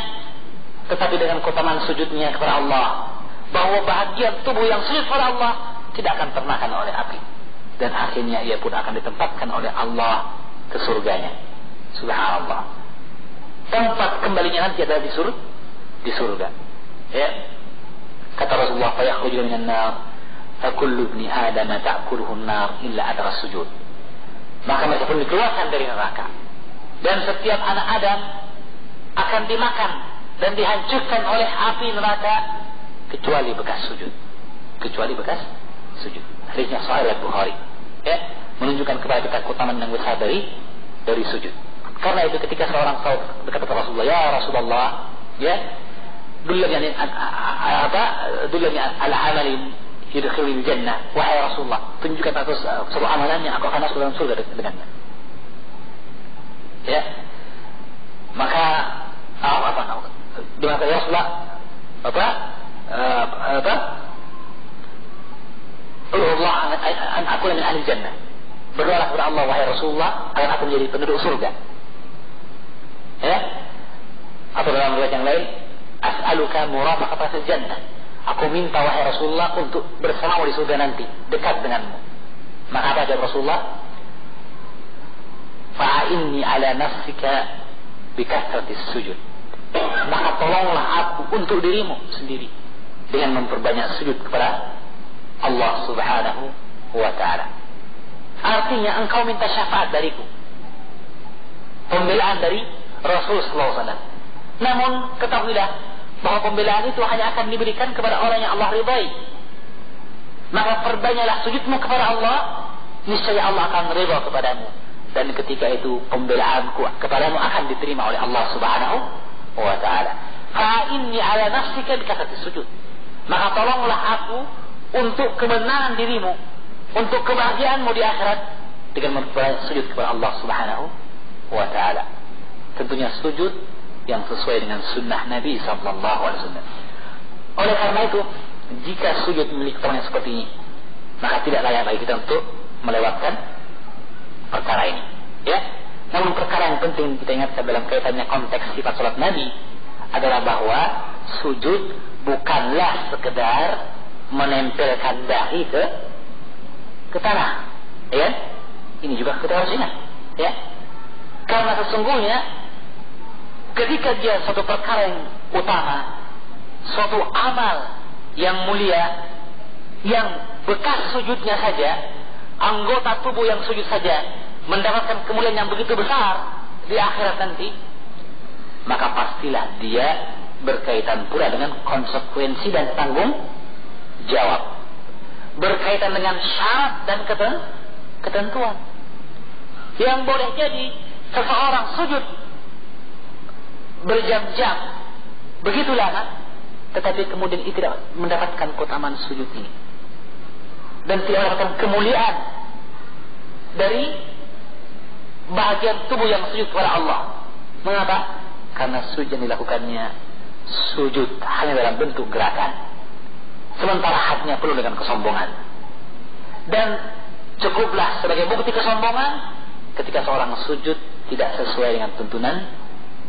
tetapi dengan keutamaan sujudnya kepada Allah, bahwa bahagian tubuh yang sujud kepada Allah tidak akan termakan oleh api, dan akhirnya ia pun akan ditempatkan oleh Allah ke surganya. Subhanallah. Tempat kembalinya nanti adalah di surga. Ya. Kata Rasulullah, fa yakhruju minan nar fa kullu ibni adam ta'kuluhu an-nar illa adra sujud, maka mereka pun dikeluarkan dari neraka, dan setiap anak Adam akan dimakan dan dihancurkan oleh api neraka kecuali bekas sujud. Hadisnya sahih Bukhari. Ya, menunjukkan kepada kita keutamaan yang besar dari sujud. Karena itu ketika seorang sahabat berkata kepada Rasulullah, ya Rasulullah, ya, dullani ala amalin yudkhilul jannah, wahai Rasulullah, tunjukkan atas sebuah amalan yang aku akan masuk dalam surga dengannya. Ya, maka dengan kata Rasulullah, Allah an aku min ahli jannah, berdoalah kepada Allah wahai Rasulullah agar aku menjadi penduduk surga. Ya, atau dalam riwayat yang lain, as'aluka murafaqatal jannah, aku minta wahai Rasulullah untuk bersamamu di surga nanti, dekat denganmu. Maka apa jawab Rasulullah? Fa'inni ala nafsika bikasratis sujud, maka tolonglah aku untuk dirimu sendiri dengan memperbanyak sujud kepada Allah Subhanahu wa ta'ala. Artinya engkau minta syafaat dariku, pembelaan dari Rasul sallallahu alaihi wasallam. Namun ketahuilah bahwa pembelaan itu hanya akan diberikan kepada orang yang Allah ridai. Maka perbanyaklah sujudmu kepada Allah, niscaya Allah akan ridha kepadamu, dan ketika itu pembelaanku kepadamu akan diterima oleh Allah Subhanahu wa ta'ala. Fa inni ala nafsika bikasratis sujud, maka tolonglah aku untuk kemenangan dirimu, untuk kebahagiaanmu di akhirat dengan memperbanyak sujud kepada Allah Subhanahu wa ta'ala. Tentunya sujud yang sesuai dengan sunnah Nabi sallallahu alaihi wasallam. Oleh karena itu, jika sujud memiliki keutamaan seperti ini, maka tidak layak bagi kita untuk melewatkan perkara ini. Ya. Namun perkara yang penting kita ingatkan dalam kaitannya konteks sifat salat Nabi adalah bahwa sujud bukanlah sekedar menempelkan dahi ke tanah. Ya. Ini juga kita harus ingat. Ya. Karena sesungguhnya ketika dia suatu perkara yang utama, suatu amal yang mulia, yang bekas sujudnya saja, anggota tubuh yang sujud saja mendapatkan kemuliaan yang begitu besar di akhirat nanti, maka pastilah dia berkaitan pula dengan konsekuensi dan tanggung jawab, berkaitan dengan syarat dan ketentuan. Yang boleh jadi seseorang sujud berjam-jam begitu lama, tetapi kemudian ia tidak mendapatkan keutamaan sujud ini dan tidak mendapatkan kemuliaan dari bahagian tubuh yang sujud kepada Allah. Mengapa? Karena sujud yang dilakukannya sujud hanya dalam bentuk gerakan, sementara hatinya penuh dengan kesombongan. Dan cukuplah sebagai bukti kesombongan ketika seorang sujud tidak sesuai dengan tuntunan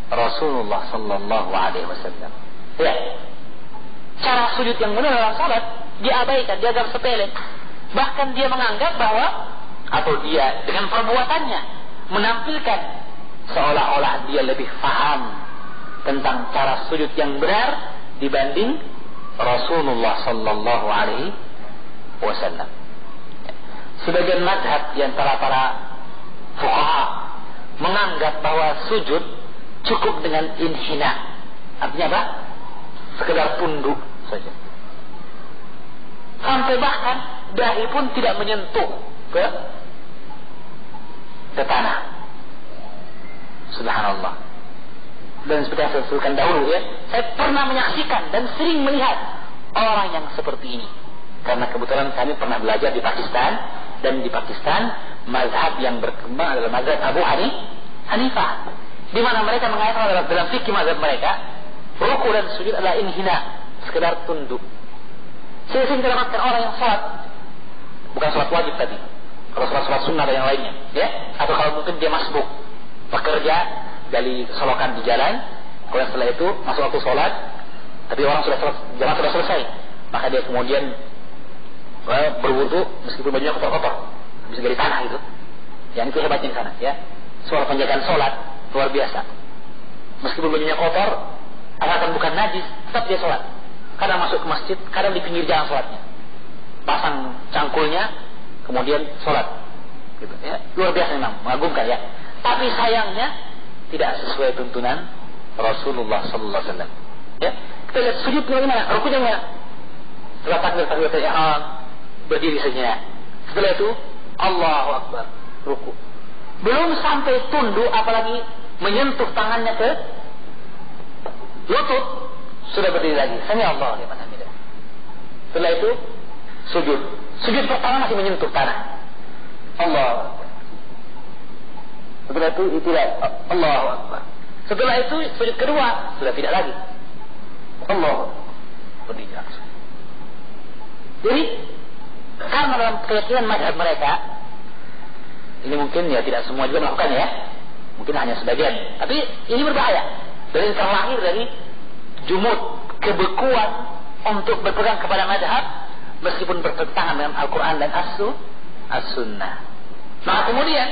Rasulullah sallallahu alaihi wasallam. Ya. Cara sujud yang benar dalam salat diabaikan, dianggap sepele. Bahkan dia menganggap bahwa, atau dia dengan perbuatannya menampilkan seolah-olah dia lebih paham tentang cara sujud yang benar dibanding Rasulullah sallallahu alaihi wasallam. Sebagian mazhab di antara para fuqaha menganggap bahwa sujud cukup dengan inhina. Artinya apa? Sekedar tunduk saja. Sampai bahkan dahi pun tidak menyentuh ke tanah. Subhanallah. Dan seperti yang saya sebutkan dahulu ya, saya pernah menyaksikan dan sering melihat orang yang seperti ini. Karena kebetulan kami pernah belajar di Pakistan, dan di Pakistan mazhab yang berkembang adalah mazhab Abu Hanifah, di mana mereka mengatakan dalam fikih mazhab mereka, ruku dan sujud adalah inhina, sekedar tunduk. Saya sering dapatkan orang yang sholat, bukan sholat wajib tadi, kalau sholat sunnah dan yang lainnya, ya, atau kalau mungkin dia masbuk, bekerja dari solokan di jalan, kalau setelah itu masuk waktu sholat, tapi orang jamaah sudah selesai, maka dia kemudian berwudu meskipun bajunya kotor-kotor, bisa dari tanah itu. Yang itu hebatnya di sana, ya. Soal penjagaan sholat luar biasa. Meskipun bajunya kotor, asalkan bukan najis, tetap dia sholat. Kadang masuk ke masjid, kadang di pinggir jalan sholatnya, pasang cangkulnya, kemudian sholat, gitu, ya. Luar biasa memang, mengagumkan ya. Tapi sayangnya tidak sesuai tuntunan Rasulullah Sallallahu Alaihi Wasallam. Ya, kita lihat sujudnya bagaimana, rukunya bagaimana. Setelah takbir ihram, berdiri saja. Setelah itu Allahu Akbar, ruku. Belum sampai tunduk, apalagi menyentuh tangannya ke lutut, sudah berdiri lagi. Sami Allah liman hamidah. Setelah itu sujud. Sujud pertama masih menyentuh tanah. Allah. Setelah itu tidak. Allahu Akbar. Setelah itu sujud kedua sudah tidak lagi. Allah. Berdiri langsung. Jadi karena dalam keyakinan mazhab mereka, ini mungkin ya tidak semua juga melakukan ya, mungkin hanya sebagian, tapi ini berbahaya. Dan ini terlahir dari jumud, kebekuan untuk berpegang kepada mazhab meskipun bertentangan dengan Al-Quran dan As-Sunnah. Maka kemudian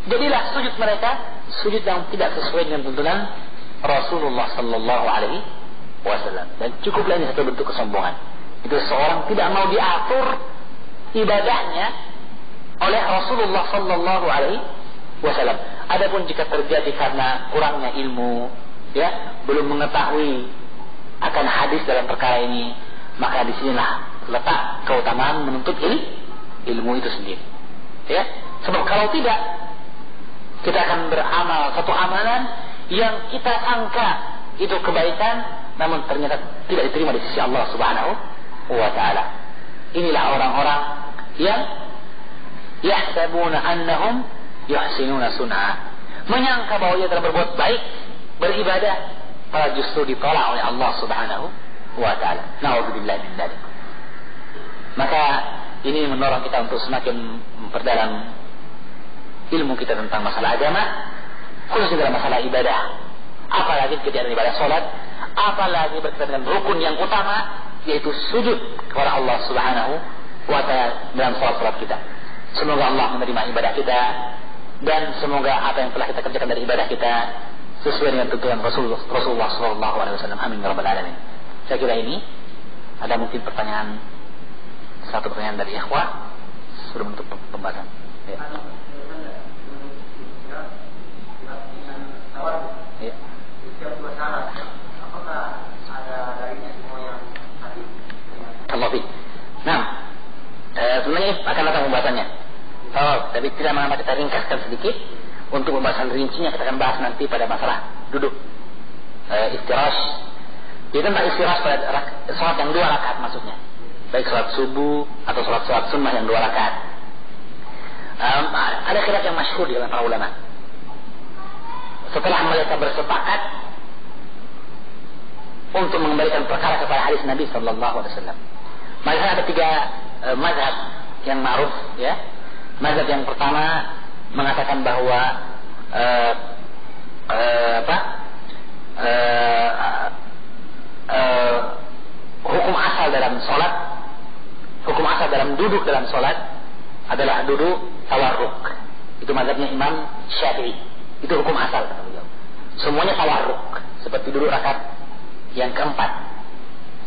jadilah sujud mereka sujud yang tidak sesuai dengan tuntunan Rasulullah Sallallahu Alaihi Wasallam. Dan cukuplah ini satu bentuk kesombongan. Itu seorang tidak mau diatur ibadahnya oleh Rasulullah Sallallahu Alaihi Wasallam. Adapun jika terjadi karena kurangnya ilmu, ya, belum mengetahui akan hadis dalam perkara ini, maka disinilah letak keutamaan menuntut ilmu itu sendiri. Ya, sebab kalau tidak, kita akan beramal satu amalan yang kita sangka itu kebaikan, namun ternyata tidak diterima di sisi Allah Subhanahu wa Ta'ala. Inilah orang-orang yang yahsabuna annahum yuhsinuna sun'a, menyangka bahwa ia telah berbuat baik beribadah malah justru ditolak oleh Allah Subhanahu wa taala. Na'udzubillahi min dzalik. Maka ini mendorong kita untuk semakin memperdalam ilmu kita tentang masalah agama, khususnya dalam masalah ibadah. Apalagi kegiatan ibadah salat, apalagi berkaitan dengan rukun yang utama, yaitu sujud kepada Allah Subhanahu wa taala dalam salat kita. Semoga Allah menerima ibadah kita, dan semoga apa yang telah kita kerjakan dari ibadah kita sesuai dengan tuntunan Rasulullah sallallahu alaihi wasallam. Amin ya rabbal alamin. Saya kira ini ada mungkin satu pertanyaan dari ikhwah sebelum menutup pembahasan. Ya. Ya. Nah, sebenarnya akan datang pembahasannya. Tapi tidak mengapa kita ringkaskan sedikit untuk pembahasan rincinya. Kita akan bahas nanti pada masalah duduk istirahat. Jadi tentang istirahat pada sholat yang 2 rakaat maksudnya, baik sholat subuh atau sholat sunnah yang 2 rakaat. Ada khilaf yang masyhur di kalangan para ulama. Setelah mereka bersepakat untuk mengembalikan perkara kepada hadis Nabi sallallahu alaihi wasallam. Maka ada 3 mazhab yang ma'ruf, ya. Mazhab yang pertama mengatakan bahwa hukum asal dalam sholat, hukum asal dalam duduk dalam sholat adalah duduk tawarruk. Itu mazhabnya Imam Syafi'i. Itu hukum asal, kata beliau. Semuanya tawarruk, seperti duduk rakaat yang keempat.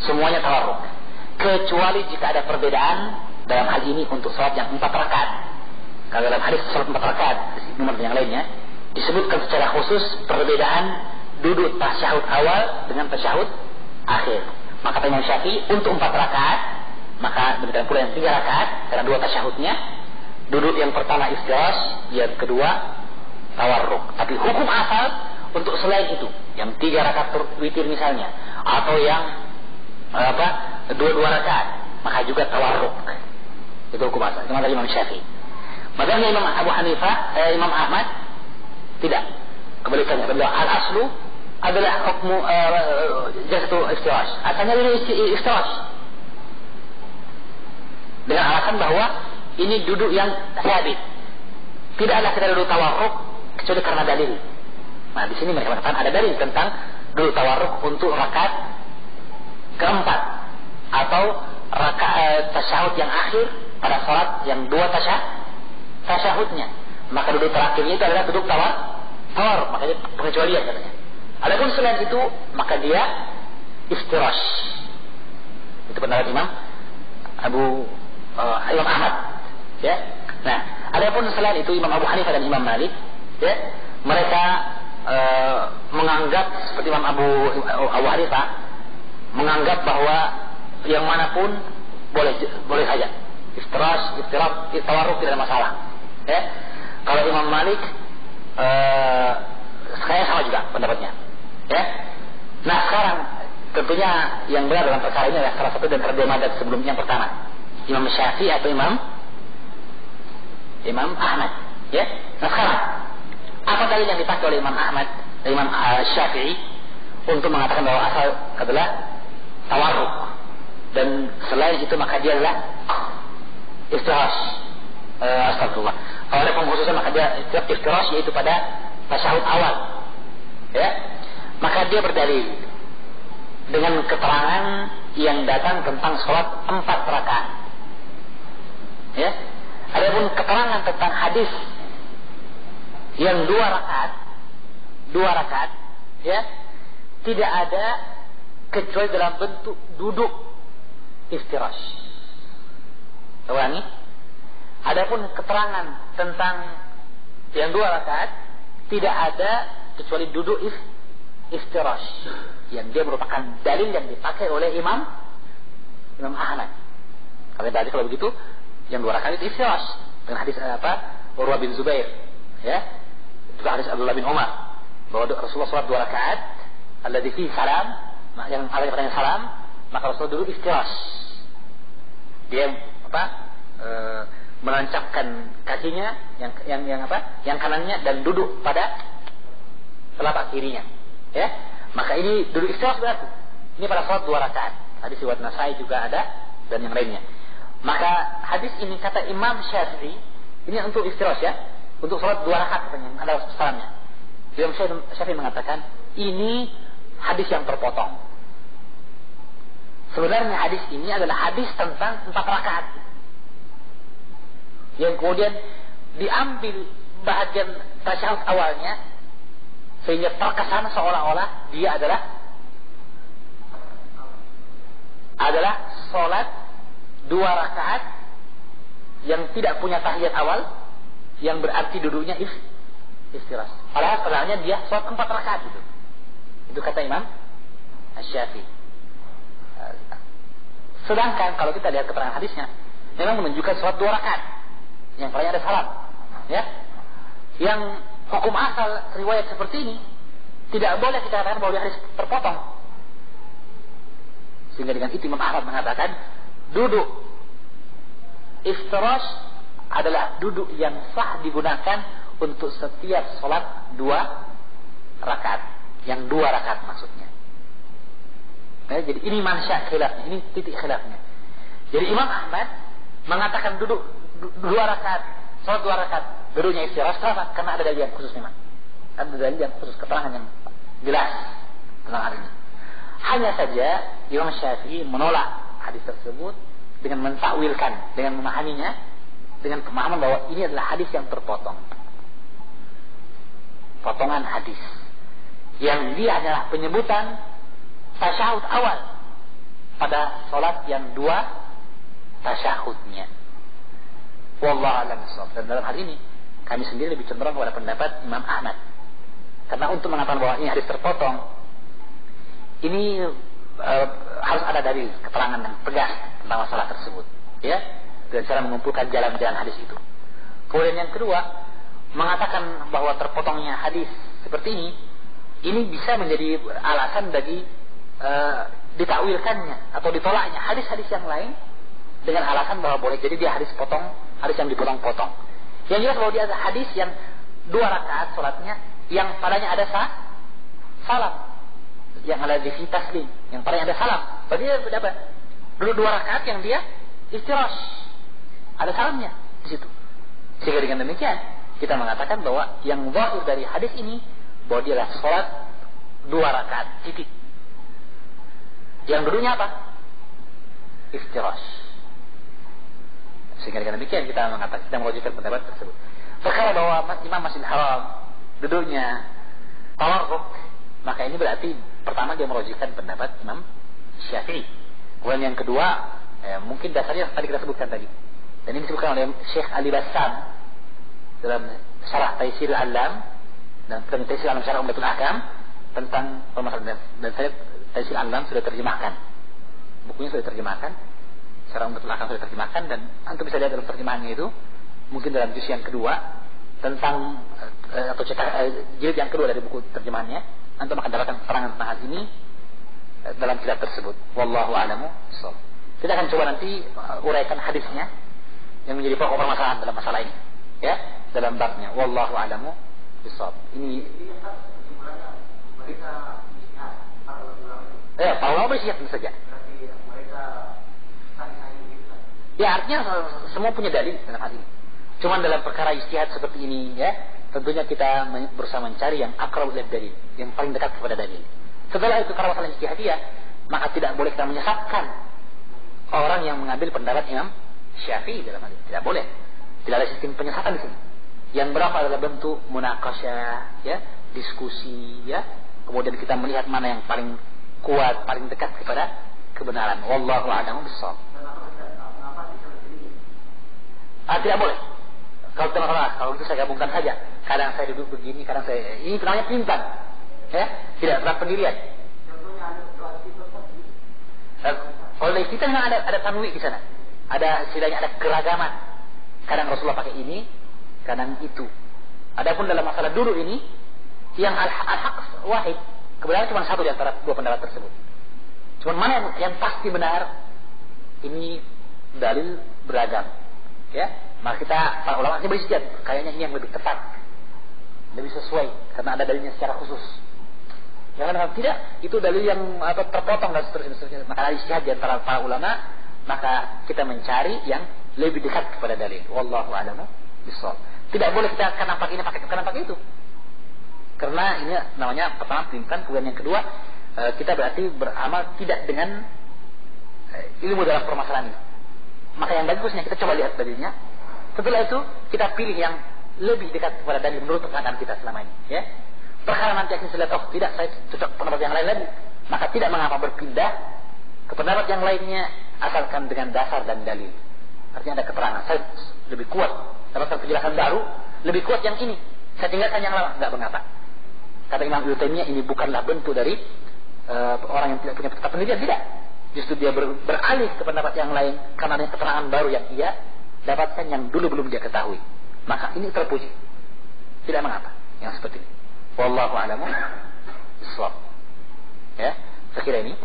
Semuanya tawarruk, kecuali jika ada perbedaan dalam hal ini untuk sholat yang 4 rakaat. Kalau dalam hadis sholat 4 rakaat, nomor yang lainnya disebutkan secara khusus perbedaan duduk tasyahud awal dengan tasyahud akhir. Maka Imam Syafi'i untuk 4 rakaat, maka demikian pula yang 3 rakaat karena 2 tasyahudnya, duduk yang pertama istirahat, yang kedua tawarruk. Tapi hukum asal untuk selain itu, yang 3 rakaat witir misalnya, atau yang 2 rakaat, maka juga tawarruk. Itu hukum asal. Itu mazhab Imam Syafi'i. Mazhabnya Imam Abu Hanifah, Imam Ahmad tidak. Kebalikannya, beliau al-aslu adalah hukmu jazatu istirahat. Asalnya dulu istirahat. Dengan alasan bahwa ini duduk yang sabit. Tidaklah kita duduk tawarruk kecuali karena dalil. Nah, di sini mereka mengatakan ada dalil tentang duduk tawarruk untuk rakaat keempat atau rakaat tasyahud yang akhir pada salat yang 2 tasyahudnya. Maka duduk terakhirnya itu adalah duduk tawarruk, makanya pengecualian katanya. Adapun selain itu maka dia istirahat. Itu pendapat Imam Ahmad, ya. Nah, adapun selain itu Imam Abu Hanifah dan Imam Malik, ya, mereka menganggap seperti Imam Abu Hanifah menganggap bahwa yang manapun boleh saja istirahat, tawarruk tidak ada masalah, ya. Kalau Imam Malik kayaknya sama juga pendapatnya, ya. Nah, sekarang tentunya yang benar dalam perkara ini adalah salah satu dan kedua mazhab sebelumnya. Yang pertama Imam Syafi'i atau Imam Ahmad, ya. Nah, sekarang apa dalil yang dipakai oleh Imam Ahmad dan Imam Syafi'i untuk mengatakan bahwa asal adalah tawarruk, dan selain itu maka dia adalah istirahat? Astagfirullah. Kalau ada pengkhususan maka dia istirahat yaitu pada tasyahud awal, ya. Maka dia berdalil dengan keterangan yang datang tentang sholat 4 rakaat, ya. Adapun keterangan tentang hadis yang 2 rakaat, ya, tidak ada kecuali dalam bentuk duduk istirahat. Ulangi. Adapun keterangan tentang yang 2 rakaat tidak ada kecuali duduk istirahat, yang dia merupakan dalil yang dipakai oleh Imam Ahmad. Kalau begitu yang 2 rakaat itu istirahat dengan hadis Urwah bin Zubair, ya. Juga hadis Abdullah bin Umar bahwa Rasulullah sholat 2 rakaat alladzi fi salam, yang ada pertanyaan salam, maka Rasulullah dulu istirahat. Dia menancapkan kakinya yang kanannya dan duduk pada telapak kirinya. Ya, maka ini duduk iftirash berarti. Ini pada salat 2 rakaat. Hadis riwayat Nasai juga ada dan yang lainnya. Maka hadis ini kata Imam Syafi'i, ini untuk iftirash ya, untuk salat 2 rakaat katanya, ada salamnya. Imam Syafi'i mengatakan ini hadis yang terpotong. Sebenarnya hadis ini adalah hadis tentang 4 rakaat. Yang kemudian diambil bahagian tasyahud awalnya sehingga terkesan seolah-olah dia adalah salat 2 rakaat yang tidak punya tahiyat awal, yang berarti duduknya istirahat. Padahal sebenarnya dia salat 4 rakaat itu. Itu kata Imam Asy-Syafi'i. Sedangkan kalau kita lihat keterangan hadisnya, memang menunjukkan salat 2 rakaat yang paling ada salam. Ya, yang hukum asal riwayat seperti ini tidak boleh kita katakan bahwa dia hadis terpotong. Sehingga dengan itu Imam Ahmad mengatakan duduk iftirash adalah duduk yang sah digunakan untuk setiap sholat 2 rakaat. Yang 2 rakaat maksudnya. Nah, jadi ini mansya khilafnya, ini titik khilafnya. Jadi Imam Ahmad mengatakan duduk 2 rakaat, sholat 2 rakaat, duduknya istirahat. Kenapa? Karena ada dalil yang khusus memang. Ada dalil yang khusus, keterangan yang jelas tentang hal ini. Hanya saja Imam Syafi'i menolak hadis tersebut dengan mentakwilkan, dengan memahaminya dengan pemahaman bahwa ini adalah hadis yang terpotong. Potongan hadis. Yang dia adalah penyebutan tasyahud awal pada sholat yang 2 tasyahudnya. Wallahu a'lam bishawab. Dan dalam hal ini kami sendiri lebih cenderung kepada pendapat Imam Ahmad. Karena untuk mengatakan bahwa ini hadis terpotong, ini harus ada dalil keterangan yang tegas tentang masalah tersebut, ya, dan cara mengumpulkan jalan-jalan hadis itu. Kemudian yang kedua, mengatakan bahwa terpotongnya hadis seperti ini bisa menjadi alasan bagi ditakwilkannya atau ditolaknya hadis-hadis yang lain dengan alasan bahwa boleh jadi dia hadis potong, hadis yang dipotong-potong. Yang jelas bahwa dia ada hadis yang 2 rakaat sholatnya yang padanya ada salam, yang ada zikir taslim, yang padanya ada salam. Berarti dia berapa? Dulu 2 rakaat yang dia istirahat, ada salamnya di situ. Sehingga dengan demikian kita mengatakan bahwa yang zahir dari hadis ini bahwa dia adalah sholat 2 rakaat titik. Yang dulunya apa? Istirahat. Sehingga dengan demikian kita mengatakan, kita merujukkan pendapat tersebut. Perkara bahwa Imam Masjidil Haram duduknya tawarruk, maka ini berarti pertama dia merujukkan pendapat Imam Syafi'i. Kemudian yang kedua, mungkin dasarnya tadi kita sebutkan tadi. Dan ini disebutkan oleh Syekh Ali Bassam dalam Syarah Taysir Al-Alam dan Taysir Al-Alam Syarah Umdatul Ahkam tentang permasalahan, dan saya Taysir Al-Alam sudah terjemahkan. Bukunya sudah terjemahkan. Syarah Umdatul Ahkam sudah terjemahkan, dan antum bisa lihat dalam terjemahannya itu mungkin dalam juz yang kedua tentang atau jilid yang kedua dari buku terjemahannya, antum akan dapatkan keterangan tentang hal ini dalam kitab tersebut. Wallahu a'lamu bishawab. Kita akan coba nanti uraikan hadisnya yang menjadi pokok permasalahan dalam masalah ini, ya, dalam babnya. Wallahu a'lamu bishawab. Ini para ulama bersiap tentu saja. Ya, artinya semua punya dalil dalam hal ini. Cuman dalam perkara ijtihad seperti ini, ya, tentunya kita berusaha mencari yang aqrab ila dalil, yang paling dekat kepada dalil. Setelah itu karena masalah ijtihadiyah, maka tidak boleh kita menyesatkan orang yang mengambil pendapat Imam Syafi'i dalam hal ini. Tidak boleh. Tidak ada sistem penyesatan di sini. Yang berapa adalah bentuk munaqasyah, ya, diskusi, ya. Kemudian kita melihat mana yang paling kuat, paling dekat kepada kebenaran. Wallahu a'lamu bishawab. Tidak boleh. Kalau teman-teman, kalau itu saya gabungkan saja. Kadang saya duduk begini, kadang saya ini namanya pimpin, ya, tidak berat pendirian. Oleh kita memang ada tanwi di sana. Ada istilahnya, ada keragaman. Kadang Rasulullah pakai ini, kadang itu. Adapun dalam masalah dulu ini, yang al-haq wahid, kebenaran cuma satu di antara 2 pendapat tersebut. Cuma mana yang pasti benar, ini dalil beragam. Ya, maka kita para ulama ini beristihad, kayaknya ini yang lebih tepat, lebih sesuai karena ada dalilnya secara khusus. Jangan tidak, itu dalil yang terpotong dan seterusnya. Maka ijtihad di antara para ulama, maka kita mencari yang lebih dekat kepada dalil. Wallahu a'lamu bishawab. Tidak boleh kita kenapa ini pakai kenapa itu. Karena ini namanya pertama pelimpan, kemudian yang kedua kita berarti beramal tidak dengan ilmu dalam permasalahan ini. Maka yang bagusnya kita coba lihat dalilnya. Setelah itu kita pilih yang lebih dekat kepada dalil menurut pengetahuan kita selama ini. Ya. Perkara nanti akan saya lihat, oh tidak, saya cocok pendapat yang lain lagi. Maka tidak mengapa berpindah ke pendapat yang lainnya asalkan dengan dasar dan dalil. Artinya ada keterangan. Saya lebih kuat dapatkan penjelasan baru, lebih kuat yang ini. Saya tinggalkan yang lama, enggak mengapa. Kata Imam Ibnu Taimiyah, ini bukanlah bentuk dari orang yang tidak punya penelitian, tidak. Justru dia beralih ke pendapat yang lain karena ada keterangan baru yang ia dapatkan yang dulu belum dia ketahui. Maka ini terpuji. Tidak mengapa yang seperti ini. Wallahu a'lamu bishawab. Ya, saya kira ini